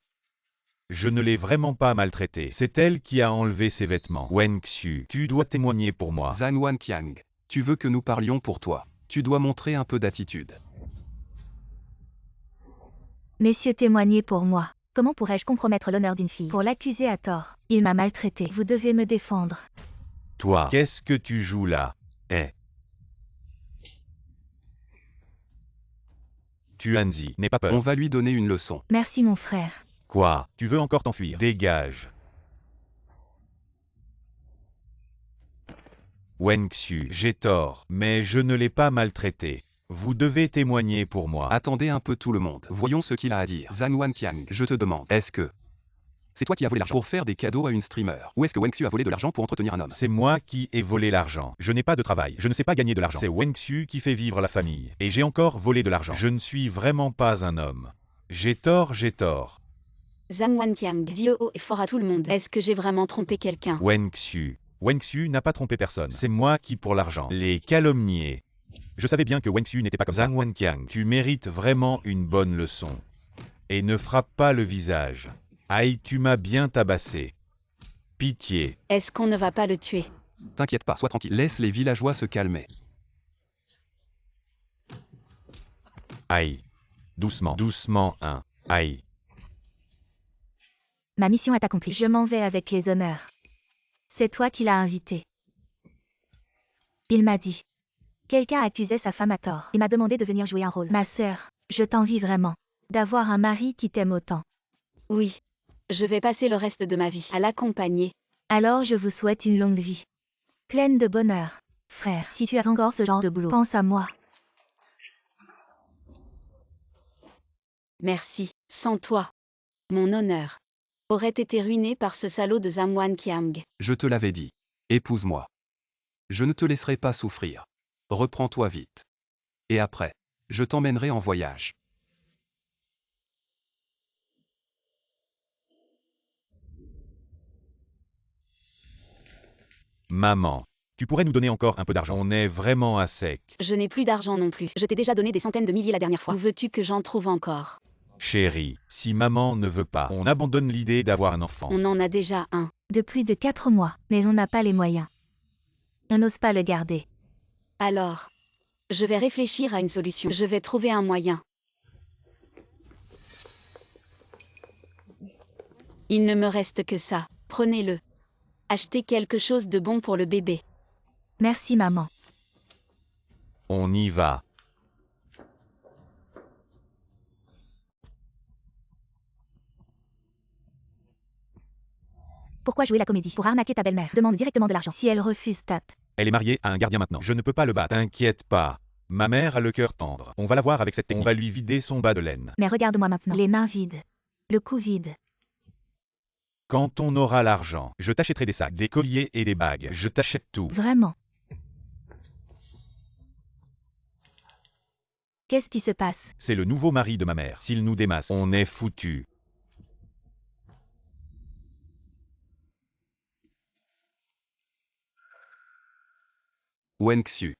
Je ne l'ai vraiment pas maltraitée. C'est elle qui a enlevé ses vêtements. Wenxu, tu dois témoigner pour moi. Zhang Wanqiang, tu veux que nous parlions pour toi. Tu dois montrer un peu d'attitude. Messieurs, témoignez pour moi. Comment pourrais-je compromettre l'honneur d'une fille pour l'accuser à tort? Il m'a maltraité. Vous devez me défendre. Toi, qu'est-ce que tu joues là? Tuanzi, n'aie pas peur. On va lui donner une leçon. Merci mon frère. Quoi? Tu veux encore t'enfuir? Dégage. Wenxu, j'ai tort, mais je ne l'ai pas maltraité. Vous devez témoigner pour moi. Attendez un peu tout le monde. Voyons ce qu'il a à dire. Zhang Wanqiang, je te demande, est-ce que c'est toi qui as volé l'argent pour faire des cadeaux à une streamer? Ou est-ce que Wenxu a volé de l'argent pour entretenir un homme? C'est moi qui ai volé l'argent. Je n'ai pas de travail. Je ne sais pas gagner de l'argent. C'est Wenxu qui fait vivre la famille. Et j'ai encore volé de l'argent. Je ne suis vraiment pas un homme. J'ai tort, j'ai tort. Zhang Wanqiang, dis haut et fort à tout le monde. Est-ce que j'ai vraiment trompé quelqu'un? Wenxu. Wenxu n'a pas trompé personne. C'est moi qui pour l'argent. Les calomnier. Je savais bien que Wenxu n'était pas comme ça. Zhang Wanqiang, tu mérites vraiment une bonne leçon. Et ne frappe pas le visage. Aïe, tu m'as bien tabassé. Pitié. Est-ce qu'on ne va pas le tuer? T'inquiète pas, sois tranquille. Laisse les villageois se calmer. Aïe. Doucement, doucement, hein. Aïe. Ma mission est accomplie. Je m'en vais avec les honneurs. C'est toi qui l'as invité. Il m'a dit. Quelqu'un accusait sa femme à tort. Il m'a demandé de venir jouer un rôle. Ma sœur, je t'envie vraiment. D'avoir un mari qui t'aime autant. Oui. Je vais passer le reste de ma vie à l'accompagner. Alors je vous souhaite une longue vie. Pleine de bonheur. Frère, si tu as encore ce genre de boulot, pense à moi. Merci. Sans toi, mon honneur aurait été ruiné par ce salaud de Zhang Wanqiang. Je te l'avais dit. Épouse-moi. Je ne te laisserai pas souffrir. Reprends-toi vite. Et après, je t'emmènerai en voyage. Maman, Tu pourrais nous donner encore un peu d'argent. On est vraiment à sec. Je n'ai plus d'argent non plus. Je t'ai déjà donné des centaines de milliers la dernière fois. Où veux-tu que j'en trouve encore? Chérie, si maman ne veut pas, on abandonne l'idée d'avoir un enfant. On en a déjà un. De plus de 4 mois, mais on n'a pas les moyens. On n'ose pas le garder. Alors, je vais réfléchir à une solution. Je vais trouver un moyen. Il ne me reste que ça. Prenez-le. Achetez quelque chose de bon pour le bébé. Merci maman. On y va. Pourquoi jouer la comédie? Pour arnaquer ta belle-mère. Demande directement de l'argent. Si elle refuse, tape. Elle est mariée à un gardien maintenant. Je ne peux pas le battre. T'inquiète pas. Ma mère a le cœur tendre. On va la voir avec cette technique. On va lui vider son bas de laine. Mais regarde-moi maintenant. Les mains vides. Le cou vide. Quand on aura l'argent, je t'achèterai des sacs, des colliers et des bagues. Je t'achète tout. Vraiment. Qu'est-ce qui se passe? C'est le nouveau mari de ma mère. S'il nous démasse, on est foutu. Wenxu.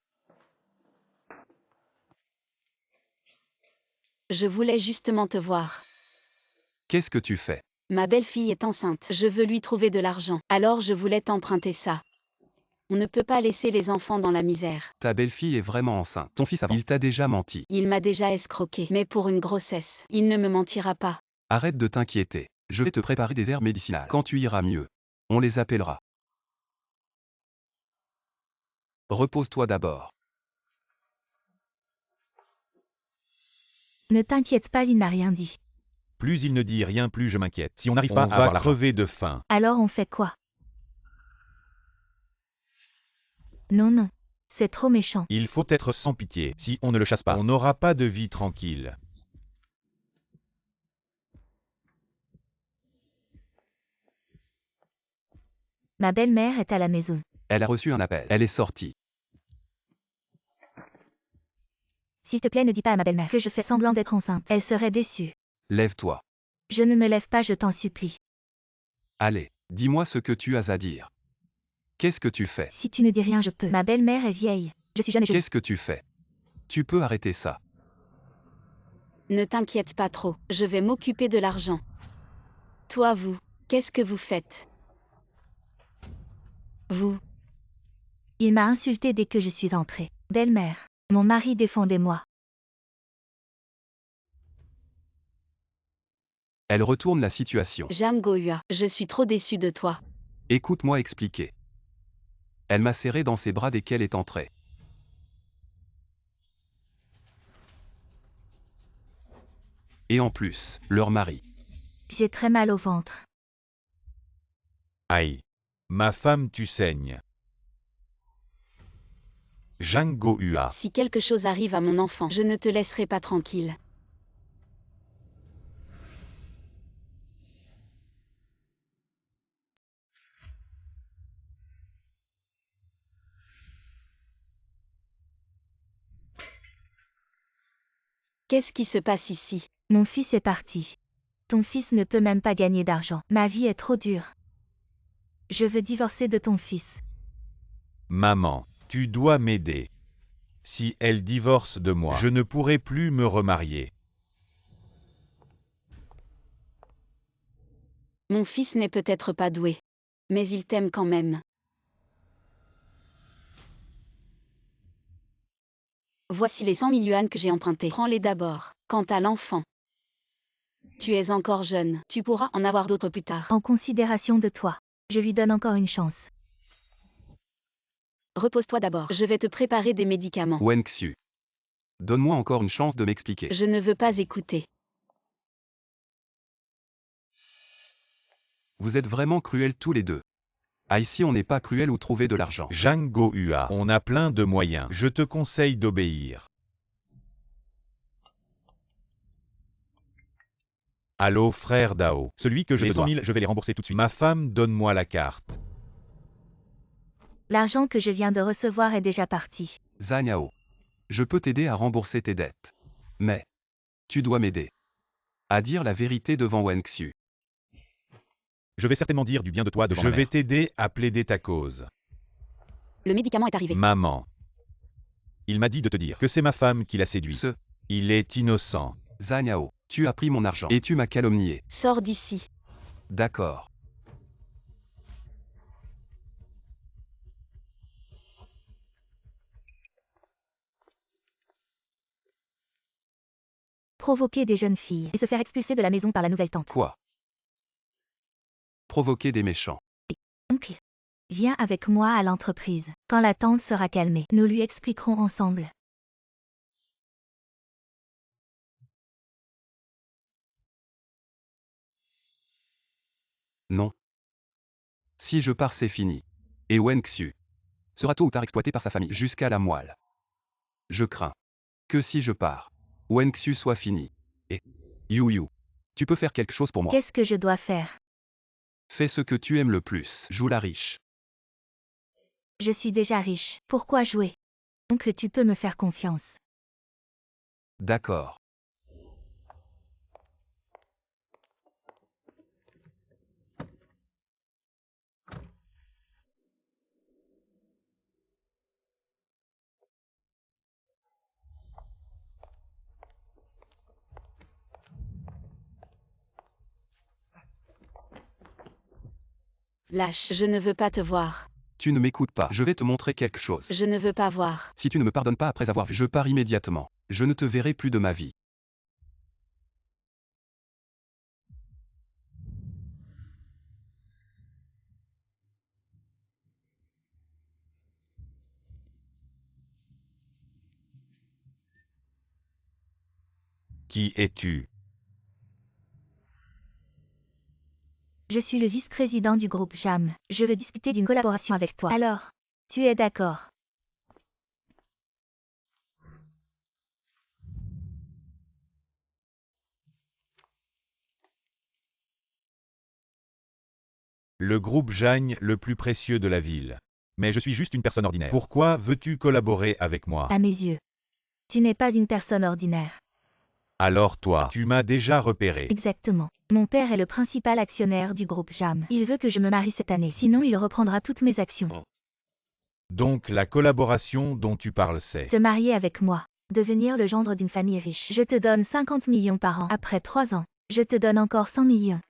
Je voulais justement te voir. Qu'est-ce que tu fais? Ma belle-fille est enceinte. Je veux lui trouver de l'argent. Alors je voulais t'emprunter ça. On ne peut pas laisser les enfants dans la misère. Ta belle-fille est vraiment enceinte. Ton fils il t'a déjà menti. Il m'a déjà escroqué. Mais pour une grossesse, il ne me mentira pas. Arrête de t'inquiéter. Je vais te préparer des herbes médicinales. Quand tu iras mieux, on les appellera. Repose-toi d'abord. Ne t'inquiète pas, il n'a rien dit. Plus il ne dit rien, plus je m'inquiète. Si on n'arrive pas à avoir l'argent, crever de faim. Alors on fait quoi? Non. C'est trop méchant. Il faut être sans pitié. Si on ne le chasse pas, on n'aura pas de vie tranquille. Ma belle-mère est à la maison. Elle a reçu un appel. Elle est sortie. S'il te plaît, ne dis pas à ma belle-mère que je fais semblant d'être enceinte. Elle serait déçue. Lève-toi. Je ne me lève pas, je t'en supplie. Allez, dis-moi ce que tu as à dire. Qu'est-ce que tu fais? Si tu ne dis rien, je peux. Ma belle-mère est vieille. Je suis jeune et je... Qu'est-ce que tu fais? Tu peux arrêter ça. Ne t'inquiète pas trop. Je vais m'occuper de l'argent. Toi, vous, qu'est-ce que vous faites? Vous. Il m'a insulté dès que je suis entrée. Belle-mère, mon mari, défendez-moi. Elle retourne la situation. Jam Gohua, je suis trop déçue de toi. Écoute-moi expliquer. Elle m'a serré dans ses bras dès qu'elle est entrée. Et en plus, leur mari. J'ai très mal au ventre. Aïe. Ma femme, tu saignes. Jang Gohua. Si quelque chose arrive à mon enfant, je ne te laisserai pas tranquille. Qu'est-ce qui se passe ici? Mon fils est parti. Ton fils ne peut même pas gagner d'argent. Ma vie est trop dure. Je veux divorcer de ton fils. Maman, tu dois m'aider. Si elle divorce de moi, je ne pourrai plus me remarier. Mon fils n'est peut-être pas doué. Mais il t'aime quand même. Voici les 100 000 yuans que j'ai empruntés. Prends-les d'abord. Quant à l'enfant, tu es encore jeune. Tu pourras en avoir d'autres plus tard. En considération de toi, je lui donne encore une chance. Repose-toi d'abord. Je vais te préparer des médicaments. Wenxu. Donne-moi encore une chance de m'expliquer. Je ne veux pas écouter. Vous êtes vraiment cruels tous les deux. Ah, ici on n'est pas cruel ou trouver de l'argent. Jang Gohua, on a plein de moyens. Je te conseille d'obéir. Allô frère Dao. Celui que je te dois. 100 000, je vais les rembourser tout de suite. Ma femme, donne-moi la carte. L'argent que je viens de recevoir est déjà parti. Zhang. Je peux t'aider à rembourser tes dettes. Mais, tu dois m'aider à dire la vérité devant Wenxu. Je vais certainement dire du bien de toi devant ma mère. Je vais t'aider à plaider ta cause. Le médicament est arrivé. Maman. Il m'a dit de te dire que c'est ma femme qui l'a séduit. Ce Il est innocent. Zhang Yao, tu as pris mon argent et tu m'as calomnié. Sors d'ici. D'accord. Provoquer des jeunes filles et se faire expulser de la maison par la nouvelle tante. Quoi? Provoquer des méchants. Oncle, viens avec moi à l'entreprise. Quand la tante sera calmée, nous lui expliquerons ensemble. Non. Si je pars, c'est fini. Et Wen Xiu sera tôt ou tard exploité par sa famille jusqu'à la moelle. Je crains que si je pars, Wen Xiu soit fini. Et Yu Yu, tu peux faire quelque chose pour moi. Qu'est-ce que je dois faire? Fais ce que tu aimes le plus. Joue la riche. Je suis déjà riche. Pourquoi jouer? Oncle, tu peux me faire confiance. D'accord. Lâche, je ne veux pas te voir. Tu ne m'écoutes pas. Je vais te montrer quelque chose. Je ne veux pas voir. Si tu ne me pardonnes pas après avoir vu, je pars immédiatement. Je ne te verrai plus de ma vie. Qui es-tu? Je suis le vice-président du groupe JAM. Je veux discuter d'une collaboration avec toi. Alors, tu es d'accord? Le groupe Jagne, le plus précieux de la ville. Mais je suis juste une personne ordinaire. Pourquoi veux-tu collaborer avec moi? À mes yeux, tu n'es pas une personne ordinaire. Alors toi, tu m'as déjà repéré. Exactement. Mon père est le principal actionnaire du groupe JAM. Il veut que je me marie cette année, sinon il reprendra toutes mes actions. Donc la collaboration dont tu parles c'est... Te marier avec moi. Devenir le gendre d'une famille riche. Je te donne 50 millions par an. Après 3 ans, je te donne encore 100 millions.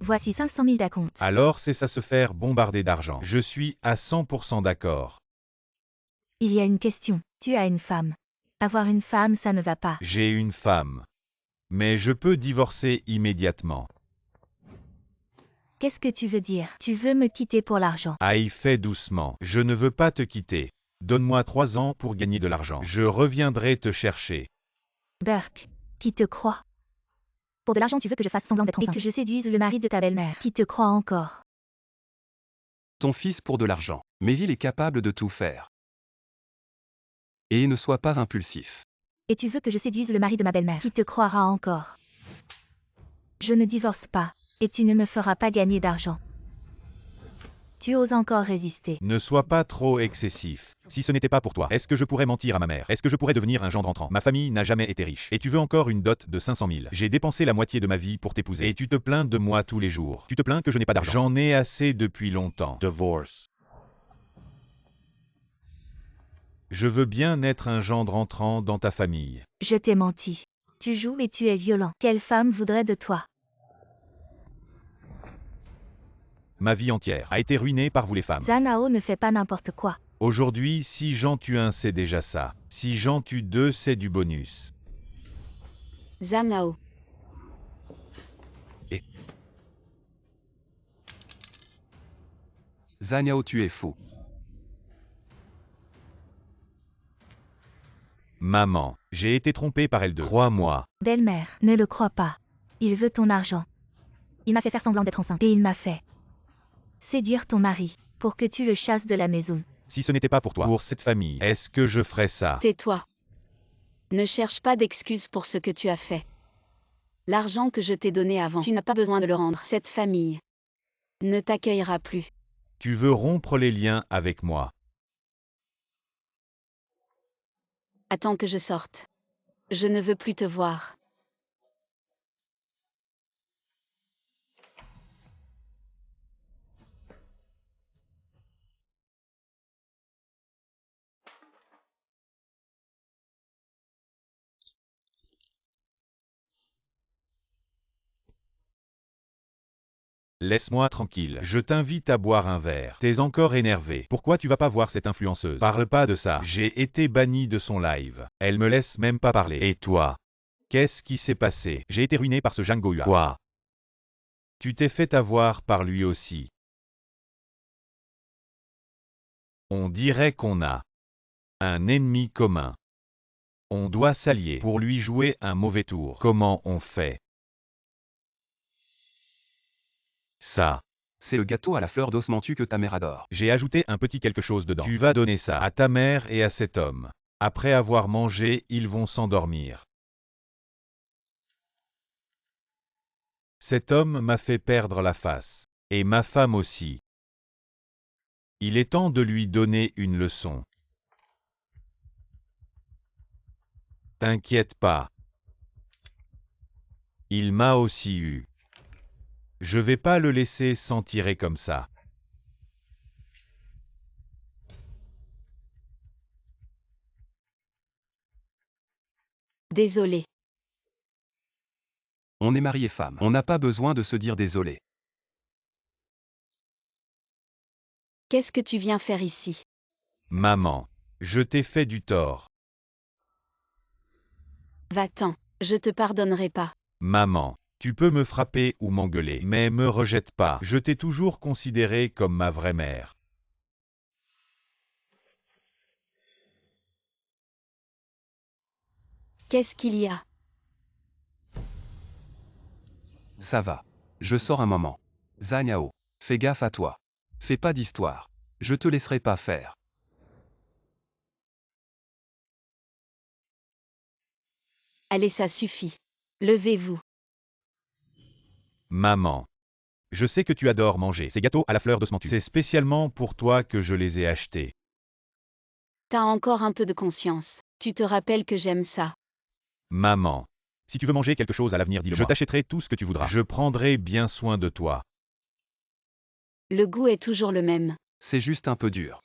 Voici 500 000 d'acompte. Alors c'est ça, se faire bombarder d'argent. Je suis à 100% d'accord. Il y a une question. Tu as une femme. Avoir une femme, ça ne va pas. J'ai une femme. Mais je peux divorcer immédiatement. Qu'est-ce que tu veux dire? Tu veux me quitter pour l'argent. Aïe, fais doucement. Je ne veux pas te quitter. Donne-moi 3 ans pour gagner de l'argent. Je reviendrai te chercher. Burke, qui te croit? Pour de l'argent, tu veux que je fasse semblant d'être enceinte et que je séduise le mari de ta belle-mère. Qui te croit encore? Ton fils pour de l'argent. Mais il est capable de tout faire. Et ne sois pas impulsif. Et tu veux que je séduise le mari de ma belle-mère. Qui te croira encore? Je ne divorce pas, et tu ne me feras pas gagner d'argent. Tu oses encore résister. Ne sois pas trop excessif. Si ce n'était pas pour toi, est-ce que je pourrais mentir à ma mère? Est-ce que je pourrais devenir un gendre entrant? Ma famille n'a jamais été riche. Et tu veux encore une dot de 500 000. J'ai dépensé la moitié de ma vie pour t'épouser. Et tu te plains de moi tous les jours. Tu te plains que je n'ai pas d'argent. J'en ai assez depuis longtemps. Divorce. Je veux bien être un gendre entrant dans ta famille. Je t'ai menti. Tu joues et tu es violent. Quelle femme voudrait de toi? Ma vie entière a été ruinée par vous les femmes. Zanao ne fait pas n'importe quoi. Aujourd'hui, si j'en tue un, c'est déjà ça. Si j'en tue 2, c'est du bonus. Zamao. Zhang Yao, tu es fou. Maman, j'ai été trompé par elle deux. Crois-moi. Belle-mère, ne le crois pas. Il veut ton argent. Il m'a fait faire semblant d'être enceinte. Et il m'a fait séduire ton mari, pour que tu le chasses de la maison. Si ce n'était pas pour toi, pour cette famille, est-ce que je ferais ça? Tais-toi. Ne cherche pas d'excuses pour ce que tu as fait. L'argent que je t'ai donné avant, tu n'as pas besoin de le rendre. Cette famille ne t'accueillera plus. Tu veux rompre les liens avec moi? Attends que je sorte. Je ne veux plus te voir. Laisse-moi tranquille. Je t'invite à boire un verre. T'es encore énervé. Pourquoi tu vas pas voir cette influenceuse? Parle pas de ça. J'ai été banni de son live. Elle me laisse même pas parler. Et toi? Qu'est-ce qui s'est passé? J'ai été ruiné par ce Zhang Yua. Quoi? Tu t'es fait avoir par lui aussi. On dirait qu'on a un ennemi commun. On doit s'allier pour lui jouer un mauvais tour. Comment on fait? Ça. C'est le gâteau à la fleur d'osmanthus que ta mère adore. J'ai ajouté un petit quelque chose dedans. Tu vas donner ça à ta mère et à cet homme. Après avoir mangé, ils vont s'endormir. Cet homme m'a fait perdre la face. Et ma femme aussi. Il est temps de lui donner une leçon. T'inquiète pas. Il m'a aussi eu. Je vais pas le laisser s'en tirer comme ça. Désolé. On est mari et femme. On n'a pas besoin de se dire désolé. Qu'est-ce que tu viens faire ici? Maman, je t'ai fait du tort. Va-t'en, je te pardonnerai pas. Maman, tu peux me frapper ou m'engueuler, mais me rejette pas. Je t'ai toujours considéré comme ma vraie mère. Qu'est-ce qu'il y a? Ça va. Je sors un moment. Zhang Yao, fais gaffe à toi. Fais pas d'histoire. Je te laisserai pas faire. Allez, ça suffit. Levez-vous. Maman, je sais que tu adores manger ces gâteaux à la fleur d'osmanthus. C'est spécialement pour toi que je les ai achetés. T'as encore un peu de conscience. Tu te rappelles que j'aime ça. Maman, si tu veux manger quelque chose à l'avenir, dis-le-moi. Je t'achèterai tout ce que tu voudras. Je prendrai bien soin de toi. Le goût est toujours le même. C'est juste un peu dur.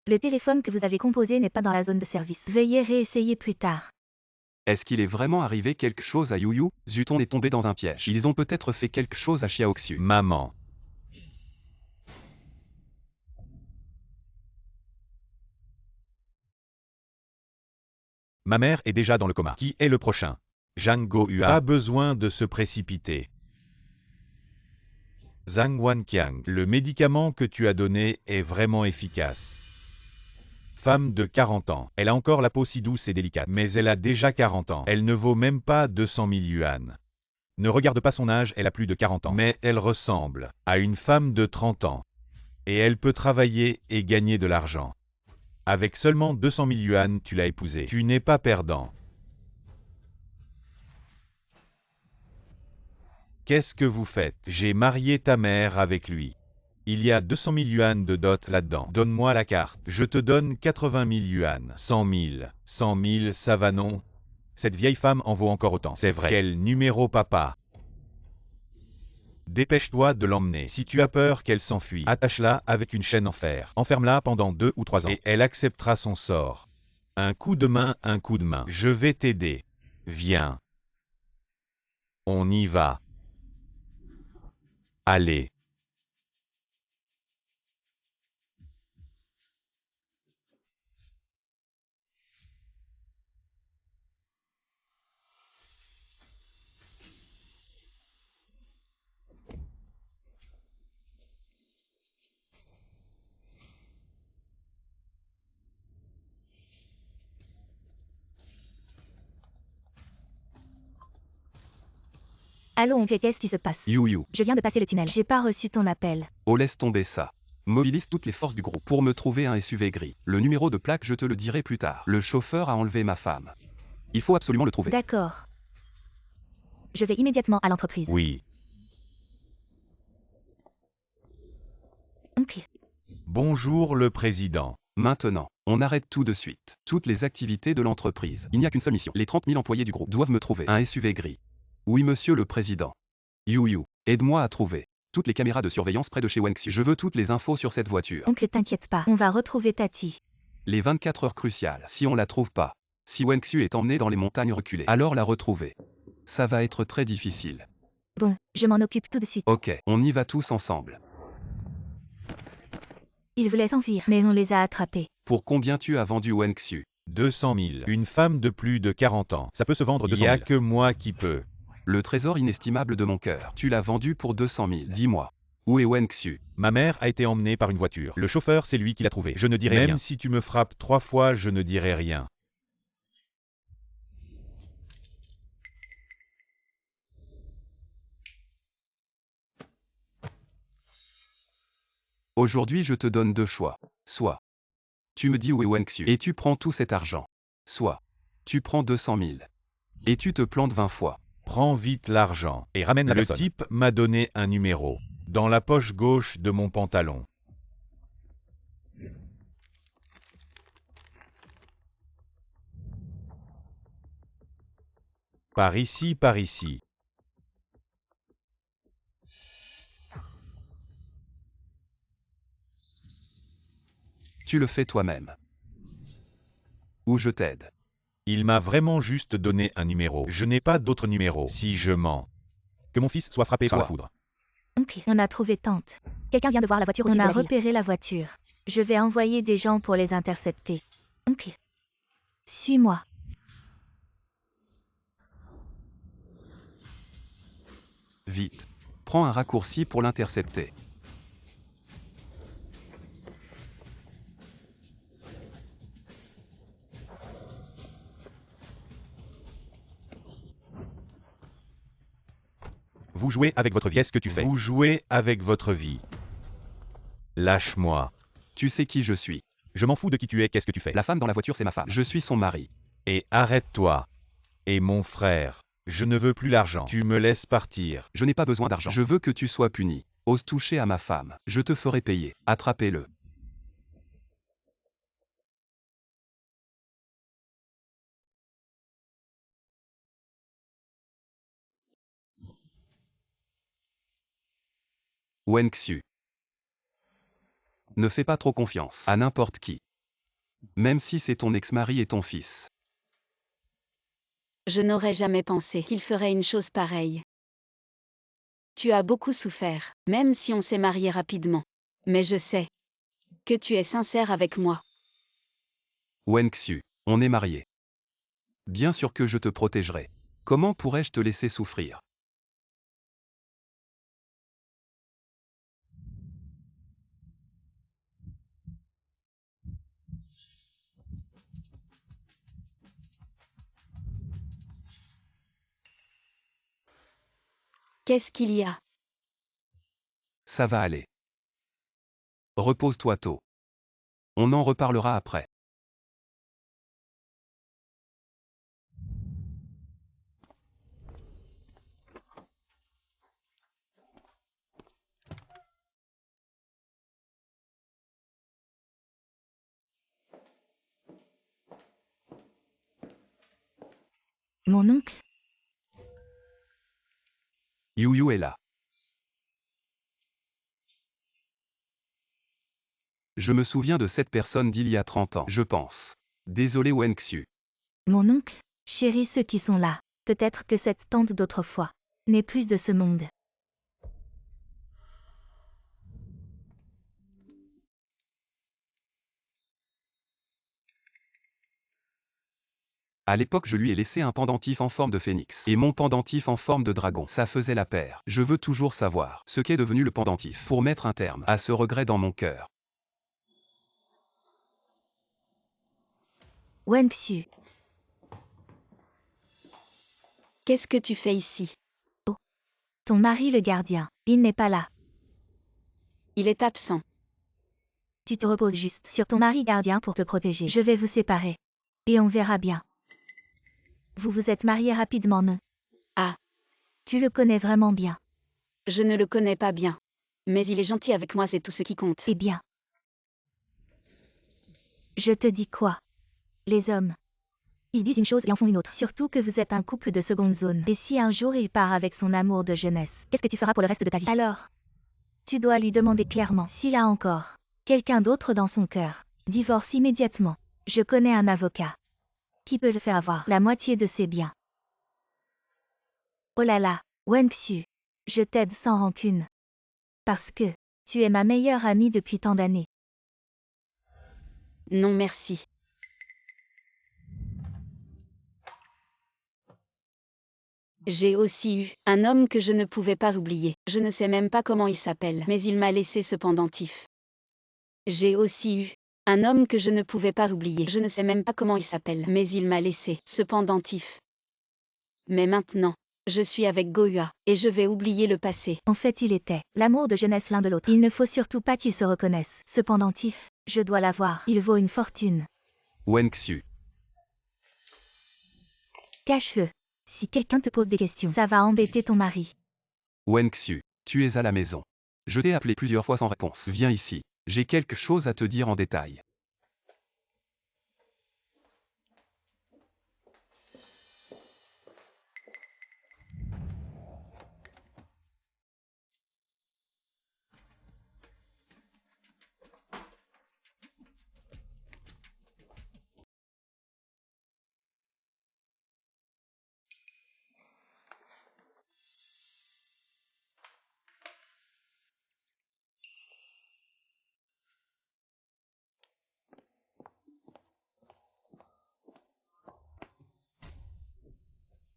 Le téléphone que vous avez composé n'est pas dans la zone de service. Veuillez réessayer plus tard. Est-ce qu'il est vraiment arrivé quelque chose à Yuyu? Zut, on est tombé dans un piège. Ils ont peut-être fait quelque chose à Xiaoxiu. Maman. Ma mère est déjà dans le coma. Qui est le prochain? Zhang Yua. Pas besoin de se précipiter. Zhang Wanqiang, le médicament que tu as donné est vraiment efficace. Femme de 40 ans. Elle a encore la peau si douce et délicate. Mais elle a déjà 40 ans. Elle ne vaut même pas 200 000 yuan. Ne regarde pas son âge, elle a plus de 40 ans. Mais elle ressemble à une femme de 30 ans. Et elle peut travailler et gagner de l'argent. Avec seulement 200 000 yuan, tu l'as épousée. Tu n'es pas perdant. Qu'est-ce que vous faites? J'ai marié ta mère avec lui. Il y a 200 000 yuan de dot là-dedans. Donne-moi la carte. Je te donne 80 000 yuan. 100 000. 100 000, ça va non? Cette vieille femme en vaut encore autant. C'est vrai. Quel numéro, papa? Dépêche-toi de l'emmener. Si tu as peur qu'elle s'enfuit, attache-la avec une chaîne en fer. Enferme-la pendant 2 ou 3 ans. Et elle acceptera son sort. Un coup de main, un coup de main. Je vais t'aider. Viens. On y va. Allez. Allô oncle, qu'est-ce qui se passe? Yuyu. Je viens de passer le tunnel. J'ai pas reçu ton appel. Oh, laisse tomber ça. Mobilise toutes les forces du groupe pour me trouver un SUV gris. Le numéro de plaque, je te le dirai plus tard. Le chauffeur a enlevé ma femme. Il faut absolument le trouver. D'accord. Je vais immédiatement à l'entreprise. Oui. Oncle. Bonjour le président. Maintenant, on arrête tout de suite. Toutes les activités de l'entreprise. Il n'y a qu'une seule mission. Les 30 000 employés du groupe doivent me trouver un SUV gris. Oui, monsieur le président. Yu, aide-moi à trouver toutes les caméras de surveillance près de chez Wengxu. Je veux toutes les infos sur cette voiture. Oncle, t'inquiète pas, on va retrouver Tati. Les 24 heures cruciales. Si on la trouve pas, si Wengxu est emmené dans les montagnes reculées, alors la retrouver. Ça va être très difficile. Bon, je m'en occupe tout de suite. Ok, on y va tous ensemble. Ils voulaient s'enfuir, mais on les a attrapés. Pour combien tu as vendu Wengxu? 200 000. Une femme de plus de 40 ans. Ça peut se vendre 200 000. Il n'y a que moi qui peux. Le trésor inestimable de mon cœur. Tu l'as vendu pour 200 000. Dis-moi. Où est Wengxu? Ma mère a été emmenée par une voiture. Le chauffeur, c'est lui qui l'a trouvée. Je ne dirai rien. Même si tu me frappes 3 fois, je ne dirai rien. Aujourd'hui, je te donne 2 choix. Soit tu me dis où est Wengxu et tu prends tout cet argent. Soit tu prends 200 000 et tu te plantes 20 fois. Prends vite l'argent et ramène la personne. Le type m'a donné un numéro dans la poche gauche de mon pantalon. Par ici, par ici. Tu le fais toi-même. Ou je t'aide. Il m'a vraiment juste donné un numéro. Je n'ai pas d'autre numéro. Si je mens. Que mon fils soit frappé par la foudre. Ok, on a trouvé Tante. Quelqu'un vient de voir la voiture au sud de la ville. On a repéré la voiture. Je vais envoyer des gens pour les intercepter. Ok. Suis-moi. Vite. Prends un raccourci pour l'intercepter. Vous jouez avec votre vie. Qu'est-ce que tu fais? Vous jouez avec votre vie. Lâche-moi. Tu sais qui je suis. Je m'en fous de qui tu es, qu'est-ce que tu fais? La femme dans la voiture, c'est ma femme. Je suis son mari. Et arrête-toi. Et mon frère. Je ne veux plus l'argent. Tu me laisses partir. Je n'ai pas besoin d'argent. Je veux que tu sois puni. Ose toucher à ma femme. Je te ferai payer. Attrapez-le. Wengxu. Ne fais pas trop confiance à n'importe qui. Même si c'est ton ex-mari et ton fils. Je n'aurais jamais pensé qu'il ferait une chose pareille. Tu as beaucoup souffert, même si on s'est marié rapidement. Mais je sais que tu es sincère avec moi. Wengxu, on est mariés. Bien sûr que je te protégerai. Comment pourrais-je te laisser souffrir? Qu'est-ce qu'il y a? Ça va aller. Repose-toi tôt. On en reparlera après. Mon oncle? Yu est là. Je me souviens de cette personne d'il y a 30 ans, je pense. Désolé Wengxu. Mon oncle? Chérie, ceux qui sont là. Peut-être que cette tante d'autrefois n'est plus de ce monde. À l'époque, je lui ai laissé un pendentif en forme de phénix. Et mon pendentif en forme de dragon. Ça faisait la paire. Je veux toujours savoir ce qu'est devenu le pendentif pour mettre un terme à ce regret dans mon cœur. Wengxu. Qu'est-ce que tu fais ici? Oh. Ton mari le gardien, il n'est pas là. Il est absent. Tu te reposes juste sur ton mari gardien pour te protéger. Je vais vous séparer. Et on verra bien. Vous vous êtes mariés rapidement, non? Ah. Tu le connais vraiment bien. Je ne le connais pas bien. Mais il est gentil avec moi, c'est tout ce qui compte. Eh bien. Je te dis quoi? Les hommes. Ils disent une chose et en font une autre. Surtout que vous êtes un couple de seconde zone. Et si un jour il part avec son amour de jeunesse, qu'est-ce que tu feras pour le reste de ta vie? Alors, tu dois lui demander clairement s'il a encore quelqu'un d'autre dans son cœur. Divorce immédiatement. Je connais un avocat qui peut le faire avoir la moitié de ses biens. Oh là là, Wen Xiu, je t'aide sans rancune. Parce que tu es ma meilleure amie depuis tant d'années. Non merci. J'ai aussi eu un homme que je ne pouvais pas oublier. Je ne sais même pas comment il s'appelle, mais il m'a laissé ce pendentif. J'ai aussi eu un homme que je ne pouvais pas oublier. Je ne sais même pas comment il s'appelle, mais il m'a laissé ce pendentif. Mais maintenant, je suis avec Gohua, et je vais oublier le passé. En fait, il était l'amour de jeunesse l'un de l'autre. Il ne faut surtout pas qu'ils se reconnaissent. Ce pendentif, je dois l'avoir. Il vaut une fortune. Wen Xiu. Cache-le. Si quelqu'un te pose des questions, ça va embêter ton mari. Wen Xiu, tu es à la maison. Je t'ai appelé plusieurs fois sans réponse. Viens ici. J'ai quelque chose à te dire en détail.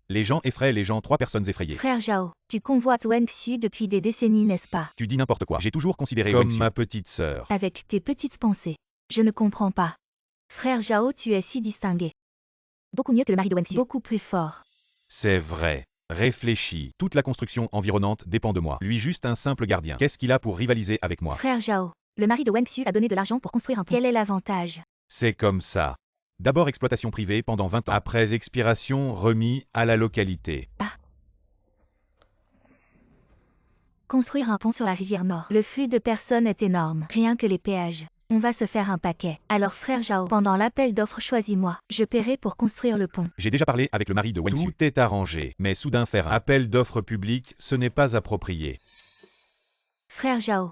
Les gens effraient les gens, 3 personnes effrayées. Frère Zhao, tu convoites Wen Xiu depuis des décennies, n'est-ce pas? Tu dis n'importe quoi. J'ai toujours considéré comme ma petite sœur. Avec tes petites pensées. Je ne comprends pas. Frère Zhao, tu es si distingué. Beaucoup mieux que le mari de Wen Xiu. Beaucoup plus fort. C'est vrai. Réfléchis. Toute la construction environnante dépend de moi. Lui juste un simple gardien. Qu'est-ce qu'il a pour rivaliser avec moi? Frère Zhao, le mari de Wen Xiu a donné de l'argent pour construire un pont. Quel est l'avantage? C'est comme ça. D'abord exploitation privée pendant 20 ans. Après expiration, remis à la localité. Construire un pont sur la rivière Nord. Le flux de personnes est énorme. Rien que les péages. On va se faire un paquet. Alors frère Zhao, pendant l'appel d'offres choisis-moi. Je paierai pour construire le pont. J'ai déjà parlé avec le mari de Wen Xiu. Tout est arrangé. Mais soudain faire un appel d'offres public, ce n'est pas approprié. Frère Zhao,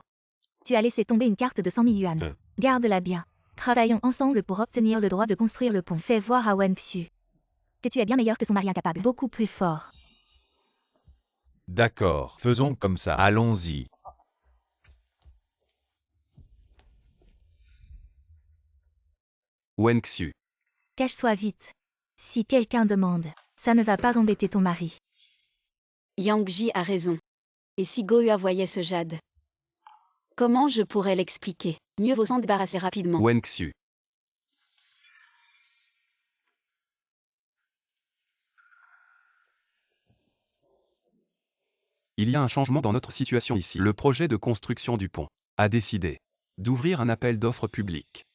tu as laissé tomber une carte de 100 000 yuan. Garde-la bien. Travaillons ensemble pour obtenir le droit de construire le pont. Fais voir à Wen Xiu que tu es bien meilleur que son mari incapable. Beaucoup plus fort. D'accord, faisons comme ça. Allons-y. Wen Xiu. Cache-toi vite. Si quelqu'un demande, ça ne va pas embêter ton mari. Yang Ji a raison. Et si Gohua voyait ce jade? Comment je pourrais l'expliquer? Mieux vaut s'en débarrasser rapidement. Wen Xiu. Il y a un changement dans notre situation ici. Le projet de construction du pont a décidé d'ouvrir un appel d'offres public.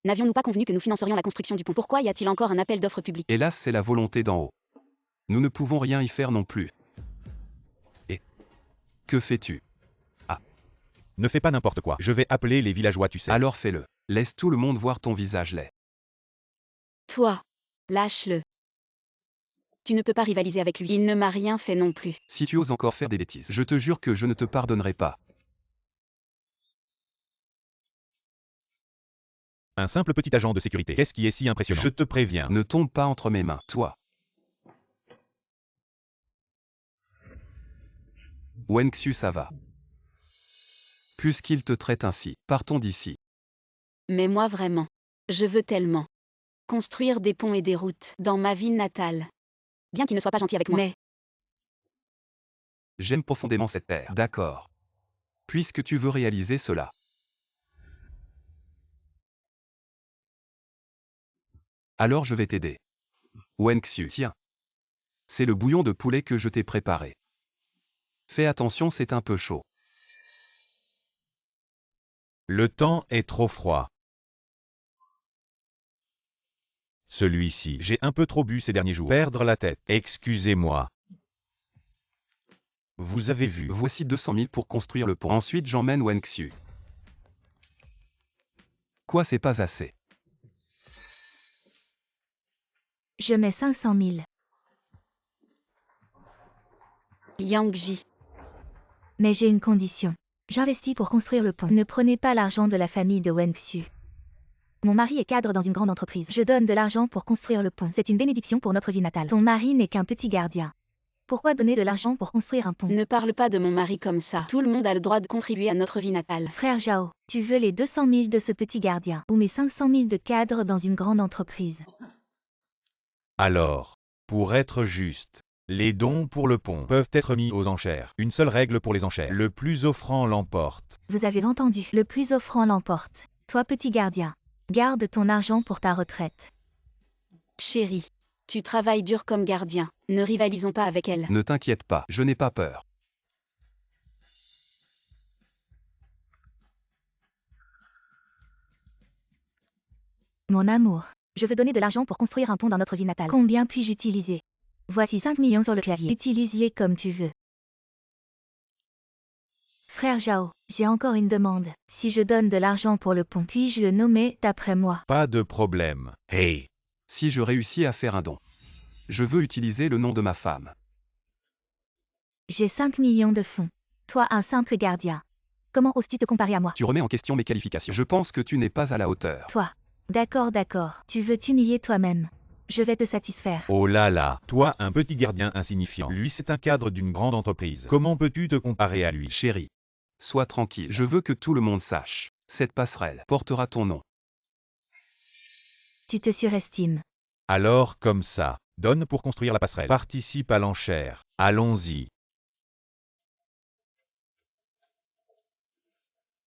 N'avions-nous pas convenu que nous financerions la construction du pont? Pourquoi y a-t-il encore un appel d'offres public? Hélas, c'est la volonté d'en haut. Nous ne pouvons rien y faire non plus. Et que fais-tu? Ne fais pas n'importe quoi. Je vais appeler les villageois, tu sais. Alors fais-le. Laisse tout le monde voir ton visage laid. Toi, lâche-le. Tu ne peux pas rivaliser avec lui. Il ne m'a rien fait non plus. Si tu oses encore faire des bêtises, je te jure que je ne te pardonnerai pas. Un simple petit agent de sécurité. Qu'est-ce qui est si impressionnant? Je te préviens. Ne tombe pas entre mes mains, toi. Wen Xiu, ça va. Puisqu'il te traite ainsi, partons d'ici. Mais moi vraiment. Je veux tellement construire des ponts et des routes dans ma ville natale. Bien qu'il ne soit pas gentil avec moi. Mais J'aime profondément cette terre. D'accord. Puisque tu veux réaliser cela. Alors je vais t'aider. Wen Xiu, tiens. C'est le bouillon de poulet que je t'ai préparé. Fais attention, c'est un peu chaud. Le temps est trop froid. Celui-ci, j'ai un peu trop bu ces derniers jours. Perdre la tête. Excusez-moi. Vous avez vu. Voici 200 000 pour construire le pont. Ensuite j'emmène Wen Xiu. Quoi, c'est pas assez? Je mets 500 000. Yang Ji. Mais j'ai une condition. J'investis pour construire le pont. Ne prenez pas l'argent de la famille de Wen Xu. Mon mari est cadre dans une grande entreprise. Je donne de l'argent pour construire le pont. C'est une bénédiction pour notre vie natale. Ton mari n'est qu'un petit gardien. Pourquoi donner de l'argent pour construire un pont? Ne parle pas de mon mari comme ça. Tout le monde a le droit de contribuer à notre vie natale. Frère Zhao, tu veux les 200 000 de ce petit gardien ou mes 500 000 de cadre dans une grande entreprise? Alors, pour être juste, les dons pour le pont peuvent être mis aux enchères. Une seule règle pour les enchères. Le plus offrant l'emporte. Vous avez entendu, le plus offrant l'emporte. Toi petit gardien, garde ton argent pour ta retraite. Chérie, tu travailles dur comme gardien. Ne rivalisons pas avec elle. Ne t'inquiète pas, je n'ai pas peur. Mon amour, je veux donner de l'argent pour construire un pont dans notre vie natale. Combien puis-je utiliser? Voici 5 millions sur le clavier. Utilise-les comme tu veux. Frère Zhao, j'ai encore une demande. Si je donne de l'argent pour le pont, puis-je le nommer d'après moi? Pas de problème. Hey, Si je réussis à faire un don, je veux utiliser le nom de ma femme. J'ai 5 millions de fonds. Toi un simple gardien. Comment oses-tu te comparer à moi? Tu remets en question mes qualifications. Je pense que tu n'es pas à la hauteur. Toi. D'accord, d'accord. Tu veux t'humilier toi-même. Je vais te satisfaire. oh là là, toi un petit gardien insignifiant. Lui c'est un cadre d'une grande entreprise. Comment peux-tu te comparer à lui? Chérie, sois tranquille. Je veux que tout le monde sache. Cette passerelle portera ton nom. Tu te surestimes. Alors comme ça, donne pour construire la passerelle. Participe à l'enchère. Allons-y.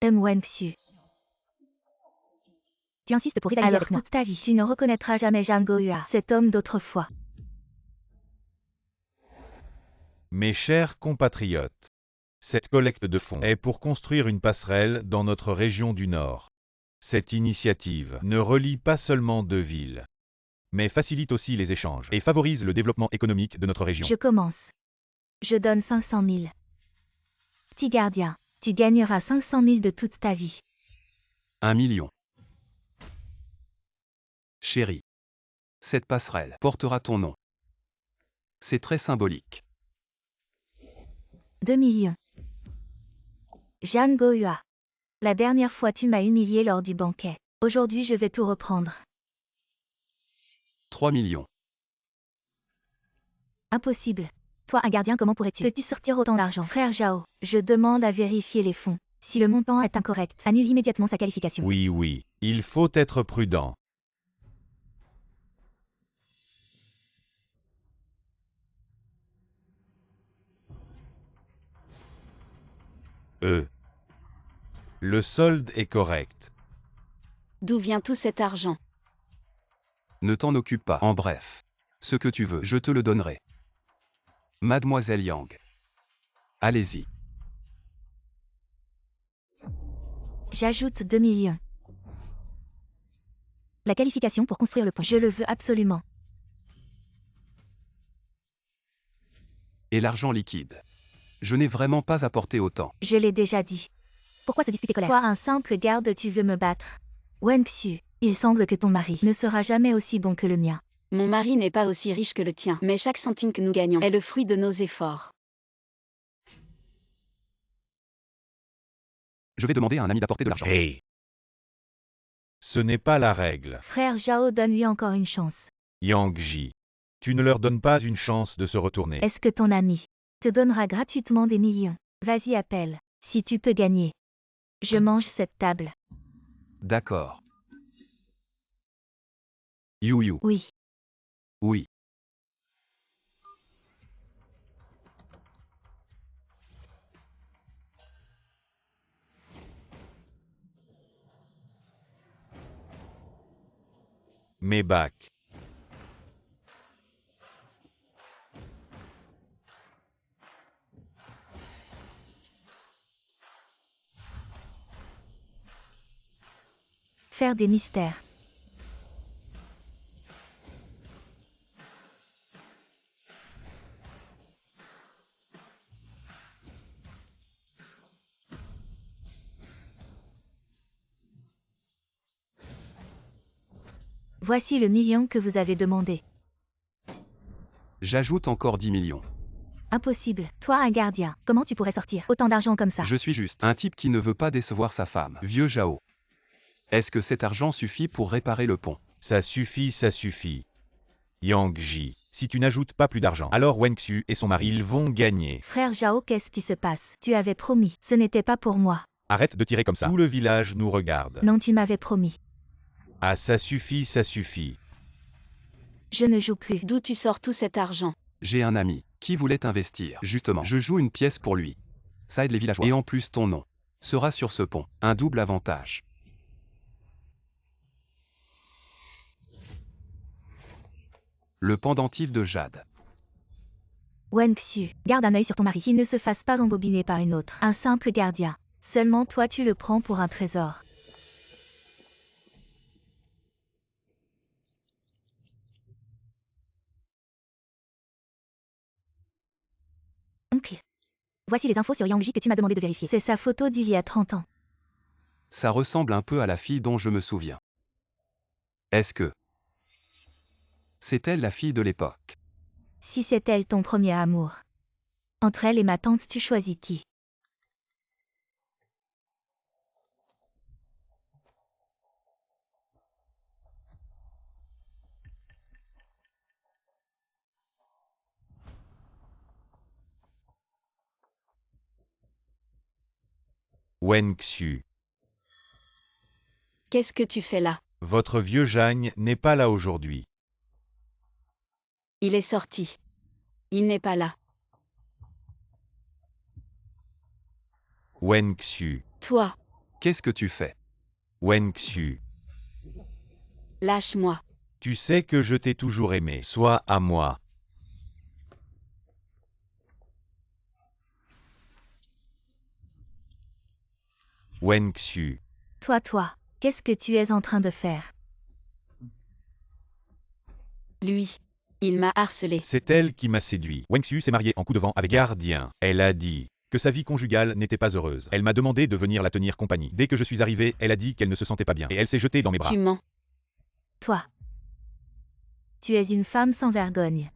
Wen Xu. Tu insistes pour rivaliser avec moi. Toute ta vie, tu ne reconnaîtras jamais Zhang Goyua, cet homme d'autrefois. Mes chers compatriotes, cette collecte de fonds est pour construire une passerelle dans notre région du Nord. Cette initiative ne relie pas seulement deux villes, mais facilite aussi les échanges et favorise le développement économique de notre région. Je commence. Je donne 500 000. Petit gardien, tu gagneras 500 000 de toute ta vie. 1 million. Chérie, cette passerelle portera ton nom. C'est très symbolique. 2 millions. Zhang Goyua. La dernière fois tu m'as humilié lors du banquet. Aujourd'hui je vais tout reprendre. 3 millions. Impossible. Toi un gardien, comment pourrais-tu? Peux-tu sortir autant d'argent? Frère Zhao, je demande à vérifier les fonds. Si le montant est incorrect, annule immédiatement sa qualification. Oui, il faut être prudent. Le solde est correct. D'où vient tout cet argent? Ne t'en occupe pas. En bref, ce que tu veux, je te le donnerai. Mademoiselle Yang. Allez-y. J'ajoute 2 millions. La qualification pour construire le pont. Je le veux absolument. Et l'argent liquide. Je n'ai vraiment pas apporté autant. Je l'ai déjà dit. Pourquoi se disputer colère? Toi un simple garde, tu veux me battre? Wen Xu, il semble que ton mari ne sera jamais aussi bon que le mien. Mon mari n'est pas aussi riche que le tien, mais chaque centime que nous gagnons est le fruit de nos efforts. Je vais demander à un ami d'apporter de l'argent. Hey, ce n'est pas la règle. Frère Zhao, donne-lui encore une chance. Yang Ji, tu ne leur donnes pas une chance de se retourner. Est-ce que ton ami te donnera gratuitement des millions? Vas-y, appelle. Si tu peux gagner. Je mange cette table. D'accord. You. Oui. Oui. Mes bacs. Faire des mystères. Voici le million que vous avez demandé. J'ajoute encore 10 millions. Impossible. Toi, un gardien. Comment tu pourrais sortir autant d'argent comme ça? Je suis juste un type qui ne veut pas décevoir sa femme. Vieux Zhao. Est-ce que cet argent suffit pour réparer le pont? Ça suffit, ça suffit. Yang Ji, si tu n'ajoutes pas plus d'argent, alors Wen Xiu et son mari, ils vont gagner. Frère Zhao, qu'est-ce qui se passe? Tu avais promis. Ce n'était pas pour moi. Arrête de tirer comme ça. Tout le village nous regarde. Non, tu m'avais promis. Ah, ça suffit, ça suffit. Je ne joue plus. D'où tu sors tout cet argent? J'ai un ami qui voulait investir. Justement, je joue une pièce pour lui. Ça aide les villageois. Et en plus ton nom sera sur ce pont. Un double avantage. Le pendentif de jade. Wen Xiu, garde un œil sur ton mari, qu'il ne se fasse pas embobiner par une autre. Un simple gardien. Seulement toi tu le prends pour un trésor. Oncle. Voici les infos sur Yang Ji que tu m'as demandé de vérifier. C'est sa photo d'il y a 30 ans. Ça ressemble un peu à la fille dont je me souviens. Est-ce que c'est elle la fille de l'époque? Si c'est elle ton premier amour. Entre elle et ma tante, tu choisis qui? Wen Xiu, Qu'est-ce que tu fais là? votre vieux Jagne n'est pas là aujourd'hui. Il est sorti. Il n'est pas là. Wen Xiu, Toi, Qu'est-ce que tu fais? Wen Xiu, lâche-moi. tu sais que je t'ai toujours aimé. Sois à moi. Wen Xiu, Toi, qu'est-ce que tu es en train de faire? Lui, il m'a harcelé. c'est elle qui m'a séduit. Wen Xiu s'est mariée en coup de vent avec gardien. Elle a dit que sa vie conjugale n'était pas heureuse. Elle m'a demandé de venir la tenir compagnie. Dès que je suis arrivé, elle a dit qu'elle ne se sentait pas bien. Et elle s'est jetée dans mes bras. Tu mens. Toi. Tu es une femme sans vergogne.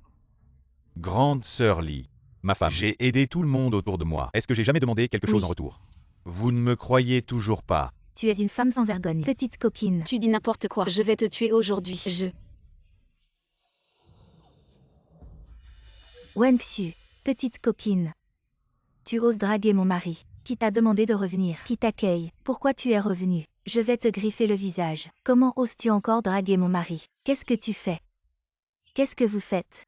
Grande sœur Li, ma femme, j'ai aidé tout le monde autour de moi. Est-ce que j'ai jamais demandé quelque chose Oui. en retour? Vous ne me croyez toujours pas. Tu es une femme sans vergogne. Petite coquine. Tu dis n'importe quoi. Je vais te tuer aujourd'hui. Wen Xiu, petite coquine. Tu oses draguer mon mari. Qui t'a demandé de revenir? Qui t'accueille? Pourquoi tu es revenu? Je vais te griffer le visage. Comment oses-tu encore draguer mon mari? Qu'est-ce que tu fais? Qu'est-ce que vous faites?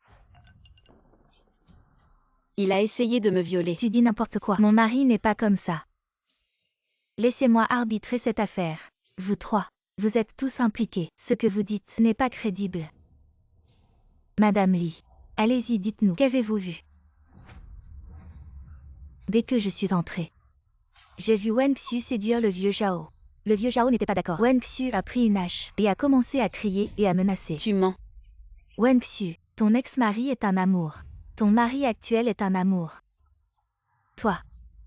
Il a essayé de me violer. Tu dis n'importe quoi. Mon mari n'est pas comme ça. Laissez-moi arbitrer cette affaire. Vous trois, vous êtes tous impliqués. Ce que vous dites n'est pas crédible. Madame Li, allez-y, dites-nous. Qu'avez-vous vu? Dès que je suis entrée, j'ai vu Wen Xiu séduire le vieux Zhao. Le vieux Zhao n'était pas d'accord. Wen Xiu a pris une hache et a commencé à crier et à menacer. Tu mens. Wen Xiu, ton ex-mari est un amour. Ton mari actuel est un amour. Toi,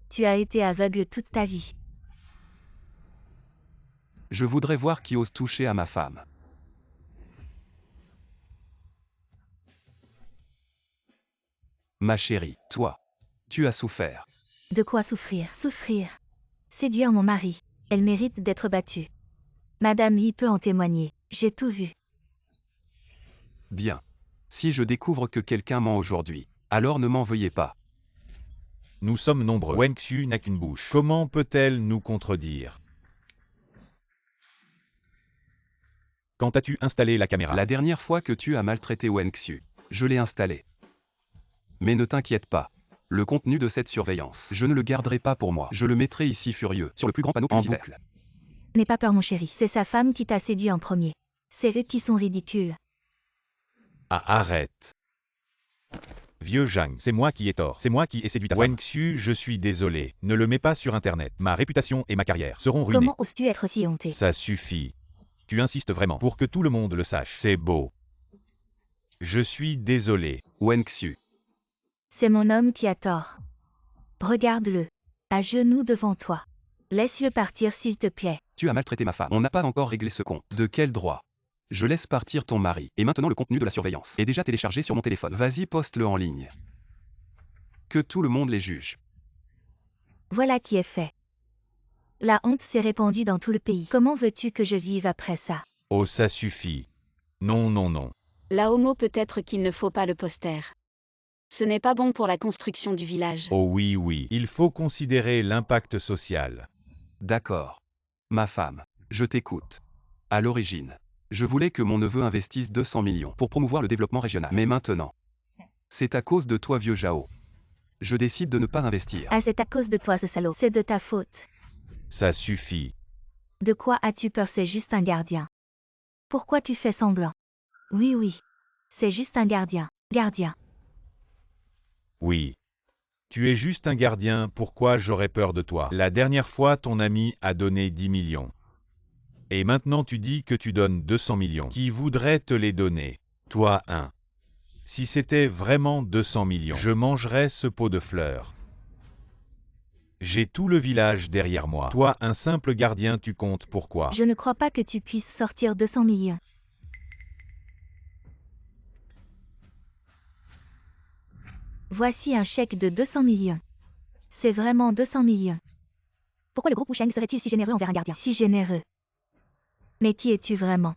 tu as été aveugle toute ta vie. Je voudrais voir qui ose toucher à ma femme. Ma chérie, toi, tu as souffert. De quoi souffrir? Souffrir. Séduire mon mari. Elle mérite d'être battue. Madame Yi peut en témoigner. J'ai tout vu. Bien. Si je découvre que quelqu'un ment aujourd'hui, alors ne m'en veuillez pas. Nous sommes nombreux. Wen Xiu n'a qu'une bouche. Comment peut-elle nous contredire? Quand as-tu installé la caméra? La dernière fois que tu as maltraité Wen Xiu, je l'ai installé. Mais ne t'inquiète pas. Le contenu de cette surveillance, je ne le garderai pas pour moi. Je le mettrai ici furieux, sur le plus grand panneau publicitaire. N'aie pas peur mon chéri. C'est sa femme qui t'a séduit en premier. C'est eux qui sont ridicules. Ah, arrête. Vieux Zhang, c'est moi qui ai tort. C'est moi qui ai séduit ta femme. Wen Xiu, je suis désolé. Ne le mets pas sur Internet. Ma réputation et ma carrière seront ruinées. Comment oses-tu être si honté? Ça suffit. Tu insistes vraiment pour que tout le monde le sache. C'est beau. Je suis désolé. Wen Xiu. C'est mon homme qui a tort. Regarde-le. À genoux devant toi. Laisse-le partir s'il te plaît. Tu as maltraité ma femme. On n'a pas encore réglé ce compte. De quel droit? Je laisse partir ton mari. Et maintenant le contenu de la surveillance est déjà téléchargé sur mon téléphone. Vas-y, poste-le en ligne. Que tout le monde les juge. Voilà qui est fait. La honte s'est répandue dans tout le pays. Comment veux-tu que je vive après ça? Oh, ça suffit. Non, non, non. La homo peut-être qu'il ne faut pas le poster. Ce n'est pas bon pour la construction du village. Oh oui, oui. Il faut considérer l'impact social. D'accord. Ma femme, je t'écoute. À l'origine, je voulais que mon neveu investisse 200 millions pour promouvoir le développement régional. Mais maintenant, c'est à cause de toi, vieux Jao. Je décide de ne pas investir. Ah, c'est à cause de toi, ce salaud. C'est de ta faute. Ça suffit. De quoi as-tu peur? C'est juste un gardien. Pourquoi tu fais semblant? Oui, oui. C'est juste un gardien. Gardien. Oui. Tu es juste un gardien, pourquoi j'aurais peur de toi? La dernière fois, ton ami a donné 10 millions. Et maintenant tu dis que tu donnes 200 millions. Qui voudrait te les donner? Toi, un. Si c'était vraiment 200 millions, je mangerais ce pot de fleurs. J'ai tout le village derrière moi. Toi, un simple gardien, tu comptes pourquoi? Je ne crois pas que tu puisses sortir 200 millions. Voici un chèque de 200 millions. C'est vraiment 200 millions. Pourquoi le groupe Wusheng serait-il si généreux envers un gardien? Si généreux. Mais qui es-tu vraiment?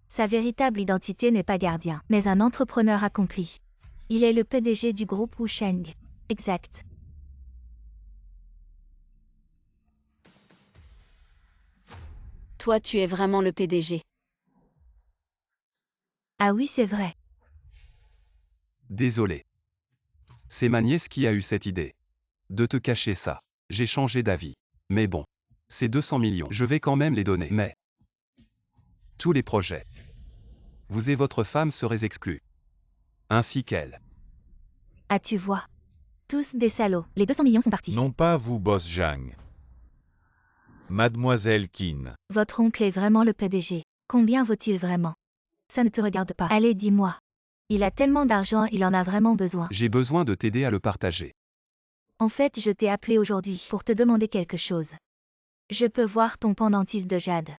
Sa véritable identité n'est pas gardien, mais un entrepreneur accompli. Il est le PDG du groupe Wusheng. Exact. Toi tu es vraiment le PDG. Ah oui, c'est vrai. Désolé. C'est ma nièce qui a eu cette idée. De te cacher ça. J'ai changé d'avis. Mais bon. Ces 200 millions, je vais quand même les donner. Mais tous les projets. Vous et votre femme serez exclus. Ainsi qu'elle. Ah, tu vois. Tous des salauds. Les 200 millions sont partis. Non pas vous, boss Zhang. Mademoiselle Qin. Votre oncle est vraiment le PDG. Combien vaut-il vraiment? Ça ne te regarde pas. Allez, dis-moi. Il a tellement d'argent, il en a vraiment besoin. J'ai besoin de t'aider à le partager. En fait, je t'ai appelé aujourd'hui pour te demander quelque chose. Je peux voir ton pendentif de jade.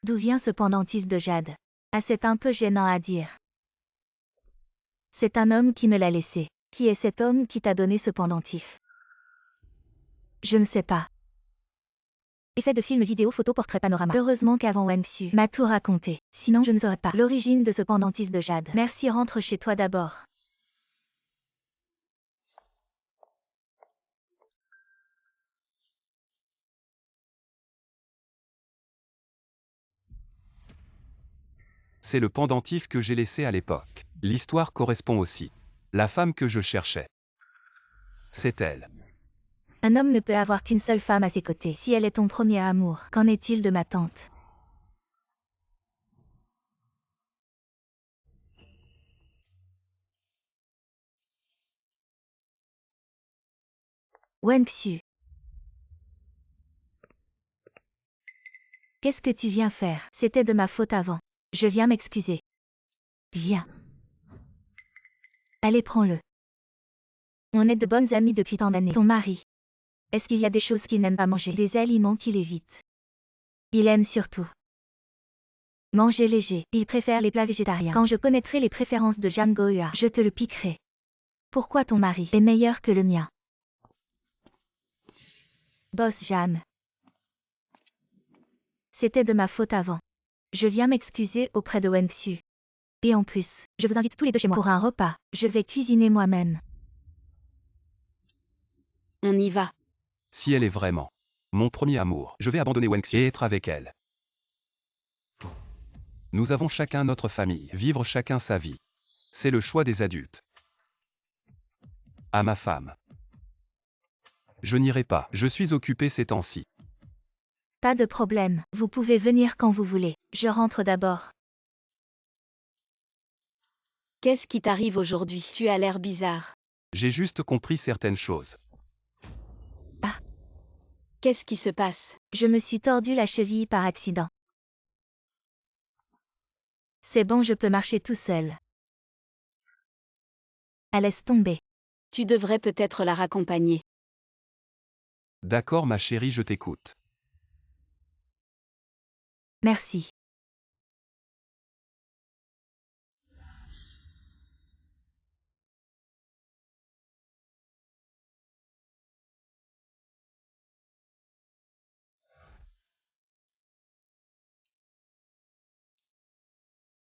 D'où vient ce pendentif de jade? Ah, c'est un peu gênant à dire. C'est un homme qui me l'a laissé. Qui est cet homme qui t'a donné ce pendentif? Je ne sais pas. Effet de film, vidéo, photo, portrait, panorama. Heureusement qu'avant Wang Xu m'a tout raconté. Sinon je ne saurais pas l'origine de ce pendentif de jade. Merci, rentre chez toi d'abord. C'est le pendentif que j'ai laissé à l'époque. L'histoire correspond aussi. La femme que je cherchais. C'est elle. Un homme ne peut avoir qu'une seule femme à ses côtés. Si elle est ton premier amour, qu'en est-il de ma tante? Wang Xu. Qu'est-ce que tu viens faire? C'était de ma faute avant. Je viens m'excuser. Viens. Allez, prends-le. On est de bonnes amies depuis tant d'années. Ton mari. Est-ce qu'il y a des choses qu'il n'aime pas manger? Des aliments qu'il évite? Il aime surtout manger léger. Il préfère les plats végétariens. Quand je connaîtrai les préférences de Zhang Goyua, je te le piquerai. Pourquoi ton mari est meilleur que le mien? Boss Jam. C'était de ma faute avant. Je viens m'excuser auprès de Wang Xu. Et en plus, je vous invite tous les deux chez moi pour un repas. Je vais cuisiner moi-même. On y va. Si elle est vraiment mon premier amour, je vais abandonner Wang Xi et être avec elle. Nous avons chacun notre famille, vivre chacun sa vie. C'est le choix des adultes. À ma femme. Je n'irai pas, je suis occupé ces temps-ci. Pas de problème, vous pouvez venir quand vous voulez. Je rentre d'abord. Qu'est-ce qui t'arrive aujourd'hui? Tu as l'air bizarre. J'ai juste compris certaines choses. Ah. Qu'est-ce qui se passe? Je me suis tordu la cheville par accident. C'est bon, je peux marcher tout seul. Ah, laisse tomber. Tu devrais peut-être la raccompagner. D'accord ma chérie, je t'écoute. Merci.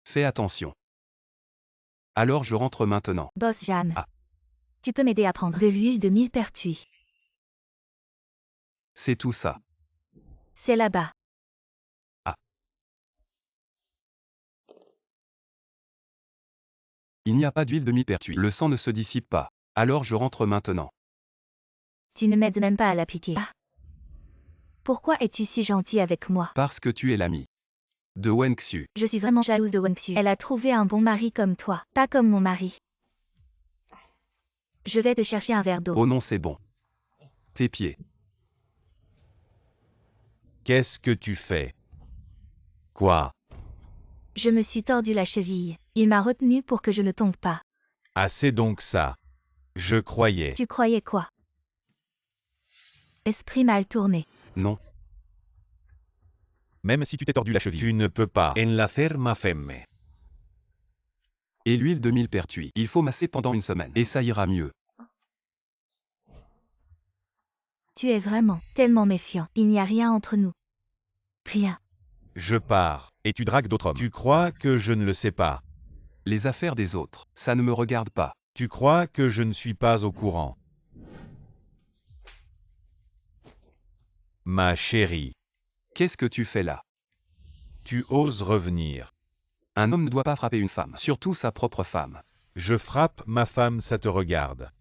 Fais attention. Alors je rentre maintenant. Boss Jeanne. Ah. Tu peux m'aider à prendre de l'huile de millepertuis. C'est tout ça. C'est là-bas. Il n'y a pas d'huile de millepertuis. Le sang ne se dissipe pas. Alors je rentre maintenant. Tu ne m'aides même pas à l'appliquer. Ah. Pourquoi es-tu si gentil avec moi? Parce que tu es l'ami de Wen Xu. Je suis vraiment jalouse de Wenxu. Elle a trouvé un bon mari comme toi, pas comme mon mari. Je vais te chercher un verre d'eau. Oh non, c'est bon. Tes pieds. Qu'est-ce que tu fais? Quoi? Je me suis tordu la cheville. Il m'a retenu pour que je ne tombe pas. Ah, c'est donc ça. Je croyais. Tu croyais quoi? Esprit mal tourné. Non. Même si tu t'es tordu la cheville, tu ne peux pas enlacer ma femme. Et l'huile de millepertuis. Il faut masser pendant une semaine. Et ça ira mieux. Tu es vraiment tellement méfiant. Il n'y a rien entre nous. Rien. Je pars, et tu dragues d'autres hommes. Tu crois que je ne le sais pas? Les affaires des autres, ça ne me regarde pas. Tu crois que je ne suis pas au courant? Ma chérie, Qu'est-ce que tu fais là? tu oses revenir. Un homme ne doit pas frapper une femme, surtout sa propre femme. Je frappe ma femme, ça te regarde.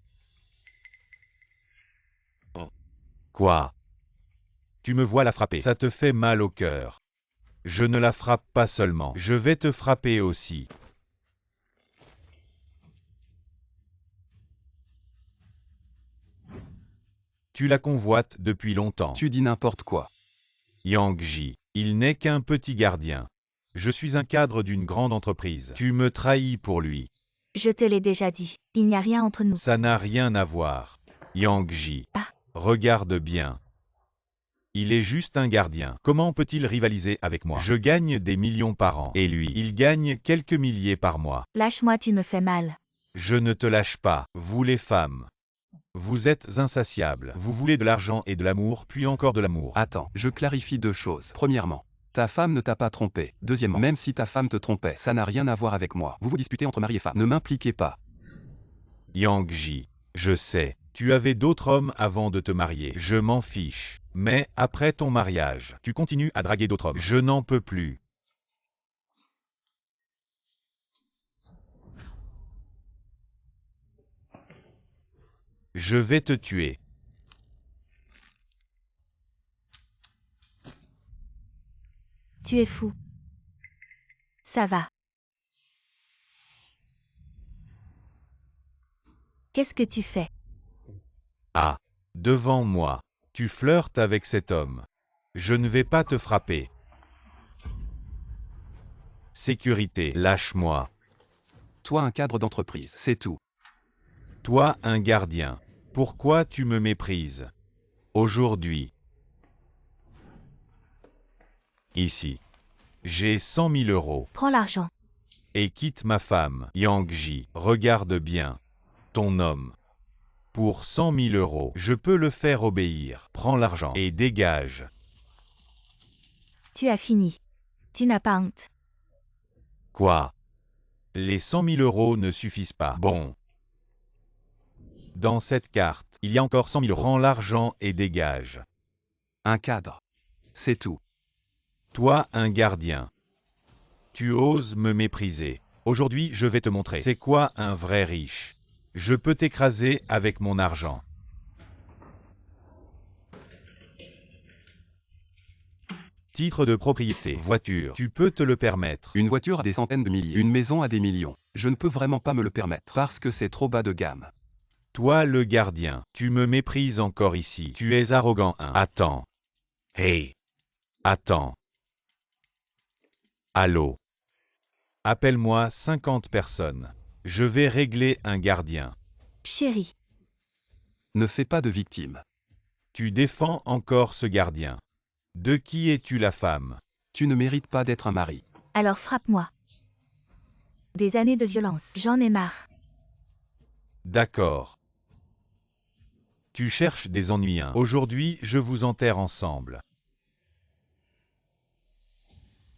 Quoi? Tu me vois la frapper. Ça te fait mal au cœur. Je ne la frappe pas seulement, je vais te frapper aussi. Tu la convoites depuis longtemps. Tu dis n'importe quoi. Yang Ji, il n'est qu'un petit gardien. Je suis un cadre d'une grande entreprise. Tu me trahis pour lui. Je te l'ai déjà dit. Il n'y a rien entre nous. Ça n'a rien à voir. Yang Ji, Ah. regarde bien. Il est juste un gardien. Comment peut-il rivaliser avec moi? Je gagne des millions par an. Et lui, il gagne quelques milliers par mois. Lâche-moi, tu me fais mal. Je ne te lâche pas, vous les femmes. Vous êtes insatiables. Vous voulez de l'argent et de l'amour, puis encore de l'amour. Attends, je clarifie deux choses. Premièrement, ta femme ne t'a pas trompé. Deuxièmement, même si ta femme te trompait, ça n'a rien à voir avec moi. Vous vous disputez entre mari et femme. Ne m'impliquez pas. Yang Ji, je sais, tu avais d'autres hommes avant de te marier. Je m'en fiche. Mais, après ton mariage, tu continues à draguer d'autres hommes. Je n'en peux plus. Je vais te tuer. Tu es fou. Ça va. Qu'est-ce que tu fais? Ah, devant moi. Tu flirtes avec cet homme. Je ne vais pas te frapper. Sécurité, lâche-moi. Toi un cadre d'entreprise, c'est tout. Toi, un gardien. Pourquoi tu me méprises? Aujourd'hui. Ici. J'ai 100 000 euros. Prends l'argent. Et quitte ma femme. Yang Ji, regarde bien. Ton homme. Pour 100 000 euros, je peux le faire obéir. Prends l'argent et dégage. Tu as fini. Tu n'as pas honte. Quoi? Les 100 000 euros ne suffisent pas. Bon. Dans cette carte, il y a encore 100 000 euros. Prends l'argent et dégage. Un cadre. C'est tout. Toi, un gardien. Tu oses me mépriser. Aujourd'hui, je vais te montrer. C'est quoi un vrai riche? Je peux t'écraser avec mon argent. Titre de propriété, voiture, tu peux te le permettre. Une voiture a des centaines de milliers. Une maison a des millions. Je ne peux vraiment pas me le permettre. Parce que c'est trop bas de gamme. Toi le gardien, tu me méprises encore ici. Tu es arrogant. Attends. Hey. Attends. Allô. Appelle-moi 50 personnes. Je vais régler un gardien. Chérie. Ne fais pas de victime. Tu défends encore ce gardien. De qui es-tu la femme? Tu ne mérites pas d'être un mari. Alors frappe-moi. Des années de violence, j'en ai marre. D'accord. Tu cherches des ennuis. Aujourd'hui, je vous enterre ensemble.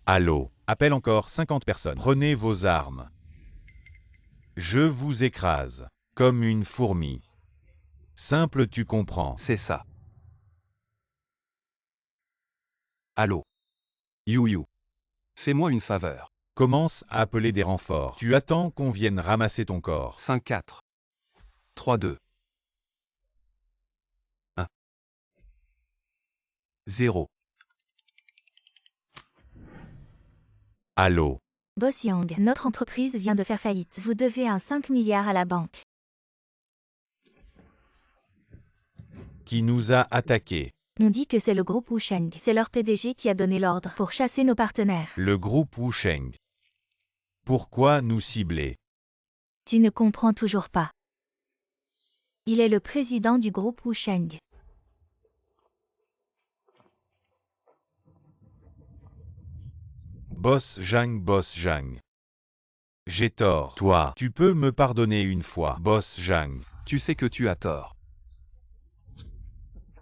Allô? Appelle encore 50 personnes. Prenez vos armes. Je vous écrase. Comme une fourmi. Simple, tu comprends. C'est ça. Allô? You. Fais-moi une faveur. Commence à appeler des renforts. Tu attends qu'on vienne ramasser ton corps. 5-4. 3-2. 1. 0. Allô? Boss Yang, notre entreprise vient de faire faillite. Vous devez un 5 milliards à la banque. Qui nous a attaqués? On dit que c'est le groupe Wusheng. C'est leur PDG qui a donné l'ordre pour chasser nos partenaires. Le groupe Wusheng. Pourquoi nous cibler? Tu ne comprends toujours pas. Il est le président du groupe Wusheng. Boss Zhang. J'ai tort. Toi, tu peux me pardonner une fois. Boss Zhang. Tu sais que tu as tort.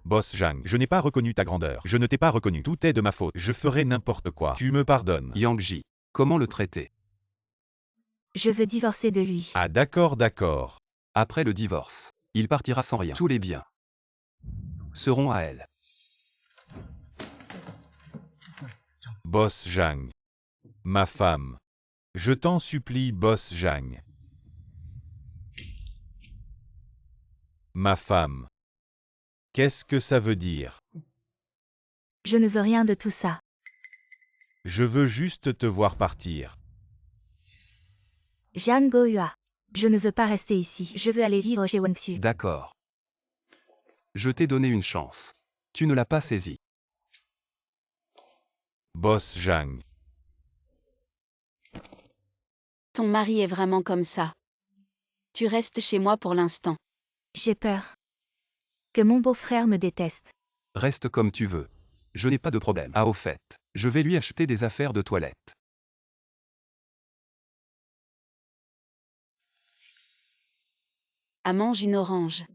Boss Zhang, je n'ai pas reconnu ta grandeur. Je ne t'ai pas reconnu. Tout est de ma faute. Je ferai n'importe quoi. Tu me pardonnes. Yang Ji. Comment le traiter? Je veux divorcer de lui. Ah d'accord. Après le divorce, il partira sans rien. Tous les biens seront à elle. Boss Zhang. Ma femme. Je t'en supplie, Boss Zhang. Ma femme. Qu'est-ce que ça veut dire? Je ne veux rien de tout ça. Je veux juste te voir partir. Zhang Goyua. Je ne veux pas rester ici. Je veux aller vivre chez Wengxu. D'accord. Je t'ai donné une chance. Tu ne l'as pas saisie. Boss Zhang. Ton mari est vraiment comme ça. Tu restes chez moi pour l'instant. J'ai peur. Que mon beau-frère me déteste. Reste comme tu veux. Je n'ai pas de problème. Ah au fait, je vais lui acheter des affaires de toilette. Ah, mange une orange.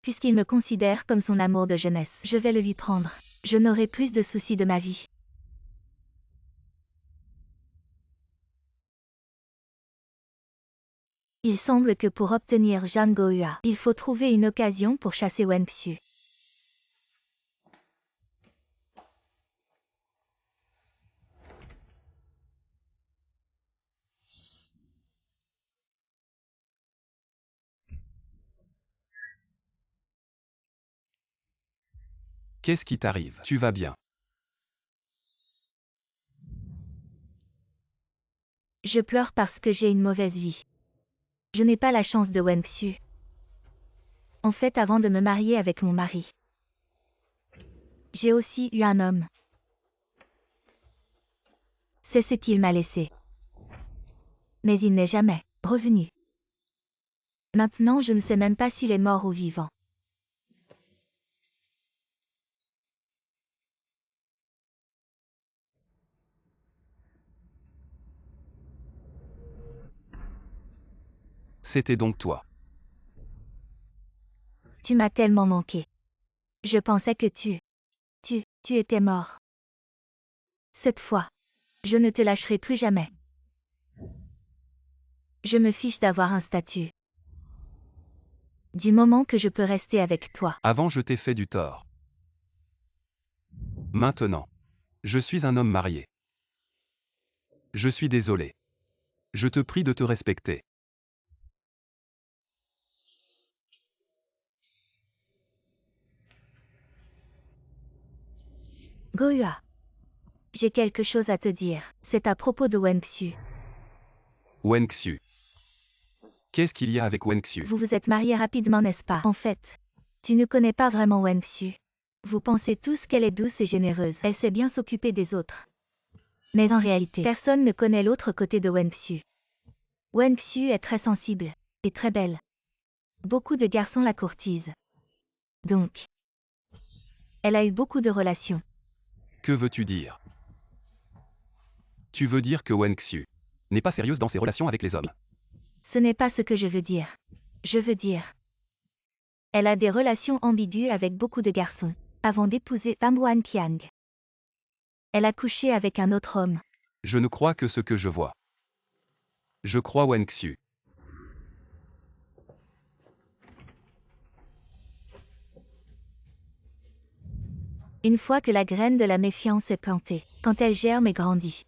Puisqu'il me considère comme son amour de jeunesse, je vais le lui prendre. Je n'aurai plus de soucis de ma vie. Il semble que pour obtenir Zhang Goyua, il faut trouver une occasion pour chasser Wengxu. Qu'est-ce qui t'arrive? Tu vas bien? Je pleure parce que j'ai une mauvaise vie. Je n'ai pas la chance de Wengxu. En fait, avant de me marier avec mon mari, j'ai aussi eu un homme. C'est ce qu'il m'a laissé. Mais il n'est jamais revenu. Maintenant, je ne sais même pas s'il est mort ou vivant. C'était donc toi. Tu m'as tellement manqué. Je pensais que tu étais mort. Cette fois, je ne te lâcherai plus jamais. Je me fiche d'avoir un statut. Du moment que je peux rester avec toi. Avant je t'ai fait du tort. Maintenant, je suis un homme marié. Je suis désolé. Je te prie de te respecter. Goyua. J'ai quelque chose à te dire. C'est à propos de Wengxu. Wengxu. Qu'est-ce qu'il y a avec Wengxu? Vous vous êtes mariés rapidement, n'est-ce pas? En fait, tu ne connais pas vraiment Wengxu. Vous pensez tous qu'elle est douce et généreuse. Elle sait bien s'occuper des autres. Mais en réalité, personne ne connaît l'autre côté de Wengxu. Wengxu est très sensible et très belle. Beaucoup de garçons la courtisent. Donc, Elle a eu beaucoup de relations. Que veux-tu dire? Tu veux dire que Wen Xiu n'est pas sérieuse dans ses relations avec les hommes? Ce n'est pas ce que je veux dire. Je veux dire. Elle a des relations ambiguës avec beaucoup de garçons, avant d'épouser Tam Wan Qiang. Elle a couché avec un autre homme. Je ne crois que ce que je vois. Je crois Wen Xiu. Une fois que la graine de la méfiance est plantée, quand elle germe et grandit,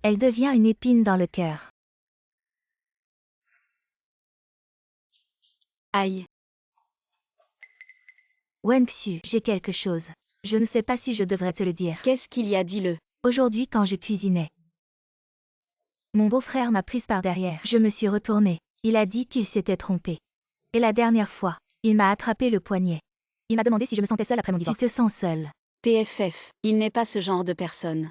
elle devient une épine dans le cœur. Aïe. Wen Xiu, j'ai quelque chose. Je ne sais pas si je devrais te le dire. Qu'est-ce qu'il y a, dis-le. Aujourd'hui quand je cuisinais, mon beau-frère m'a prise par derrière. Je me suis retournée. Il a dit qu'il s'était trompé. Et la dernière fois, il m'a attrapé le poignet. Il m'a demandé si je me sentais seule après mon divorce. Tu te sens seule. PFF, il n'est pas ce genre de personne.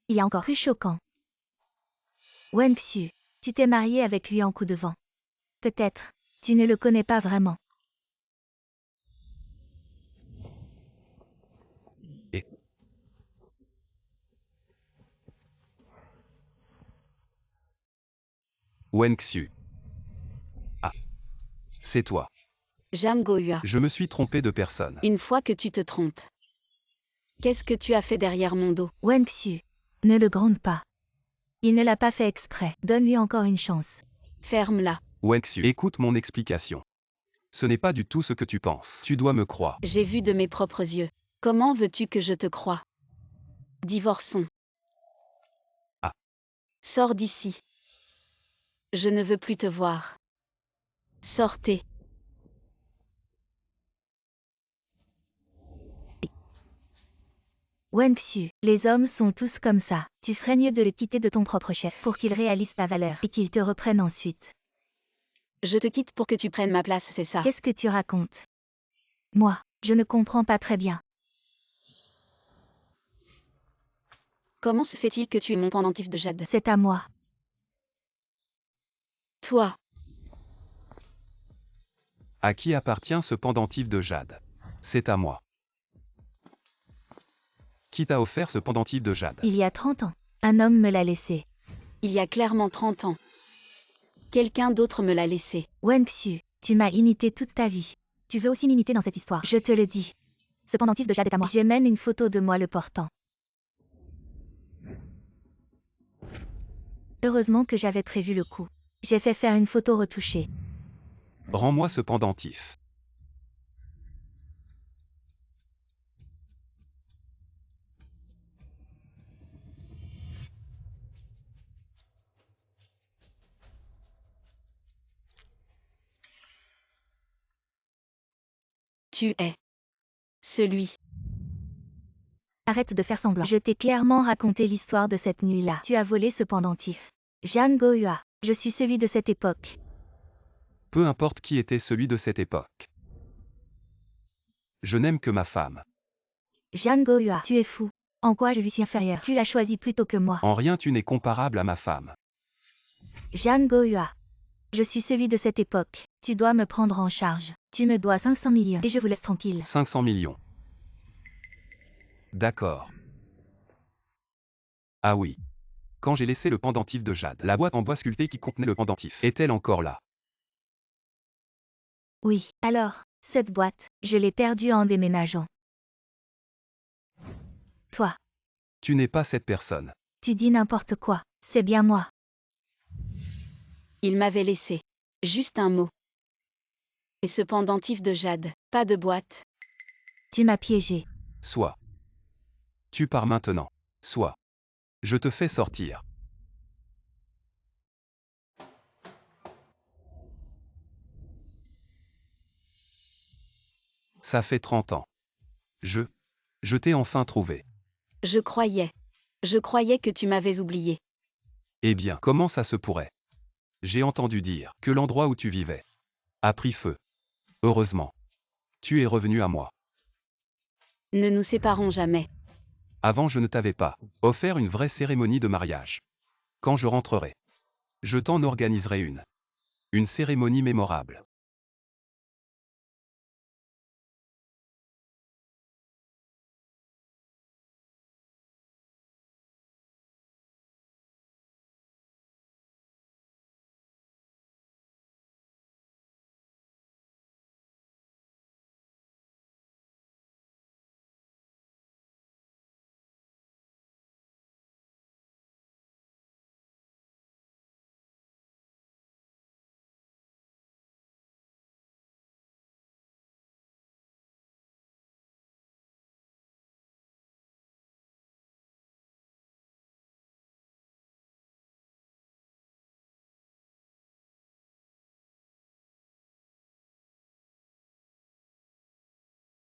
Il y a encore plus choquant. Wen Xiu, tu t'es mariée avec lui en coup de vent. Peut-être, tu ne le connais pas vraiment. Et Wen Xiu. Ah. C'est toi. Jam Goyua. Je me suis trompé de personne. Une fois que tu te trompes. Qu'est-ce que tu as fait derrière mon dos? Wen Xiu, ne le gronde pas. Il ne l'a pas fait exprès. Donne-lui encore une chance. Ferme-la. Wen Xiu, écoute mon explication. Ce n'est pas du tout ce que tu penses. Tu dois me croire. J'ai vu de mes propres yeux. Comment veux-tu que je te croie? Divorçons. Ah. Sors d'ici. Je ne veux plus te voir. Sortez. Wen Xiu, les hommes sont tous comme ça. Tu ferais mieux de le quitter de ton propre chef pour qu'il réalise ta valeur et qu'il te reprenne ensuite. Je te quitte pour que tu prennes ma place, c'est ça? Qu'est-ce que tu racontes? Moi, je ne comprends pas très bien. Comment se fait-il que tu es mon pendentif de jade? C'est à moi. Toi. À qui appartient ce pendentif de jade? C'est à moi. Qui t'a offert ce pendentif de jade? Il y a 30 ans. Un homme me l'a laissé. Il y a clairement 30 ans. Quelqu'un d'autre me l'a laissé. Wen Xiu, tu m'as imité toute ta vie. Tu veux aussi m'imiter dans cette histoire. Je te le dis. Ce pendentif de jade est à moi. J'ai même une photo de moi le portant. Heureusement que j'avais prévu le coup. J'ai fait faire une photo retouchée. Rends-moi ce pendentif. Tu es celui. Arrête de faire semblant. Je t'ai clairement raconté l'histoire de cette nuit-là. Tu as volé ce pendentif. Jian Goyua, je suis celui de cette époque. Peu importe qui était celui de cette époque. Je n'aime que ma femme. Jian Goyua, tu es fou. En quoi je lui suis inférieur? Tu l'as choisi plutôt que moi. En rien tu n'es comparable à ma femme. Jian Goyua, je suis celui de cette époque. Tu dois me prendre en charge. Tu me dois 500 millions et je vous laisse tranquille. 500 millions. D'accord. Ah oui. Quand j'ai laissé le pendentif de jade, la boîte en bois sculpté qui contenait le pendentif est-elle encore là? Oui, alors, cette boîte, je l'ai perdue en déménageant. Toi, Tu n'es pas cette personne. tu dis n'importe quoi. C'est bien moi. Il m'avait laissé. Juste un mot. Et ce pendentif de jade, pas de boîte. Tu m'as piégé. Soit. Tu pars maintenant. Soit. Je te fais sortir. Ça fait 30 ans. Je t'ai enfin trouvé. Je croyais que tu m'avais oublié. Eh bien, comment ça se pourrait? J'ai entendu dire que l'endroit où tu vivais a pris feu. Heureusement. Tu es revenu à moi. Ne nous séparons jamais. Avant je ne t'avais pas offert une vraie cérémonie de mariage. Quand je rentrerai, je t'en organiserai une. Une cérémonie mémorable.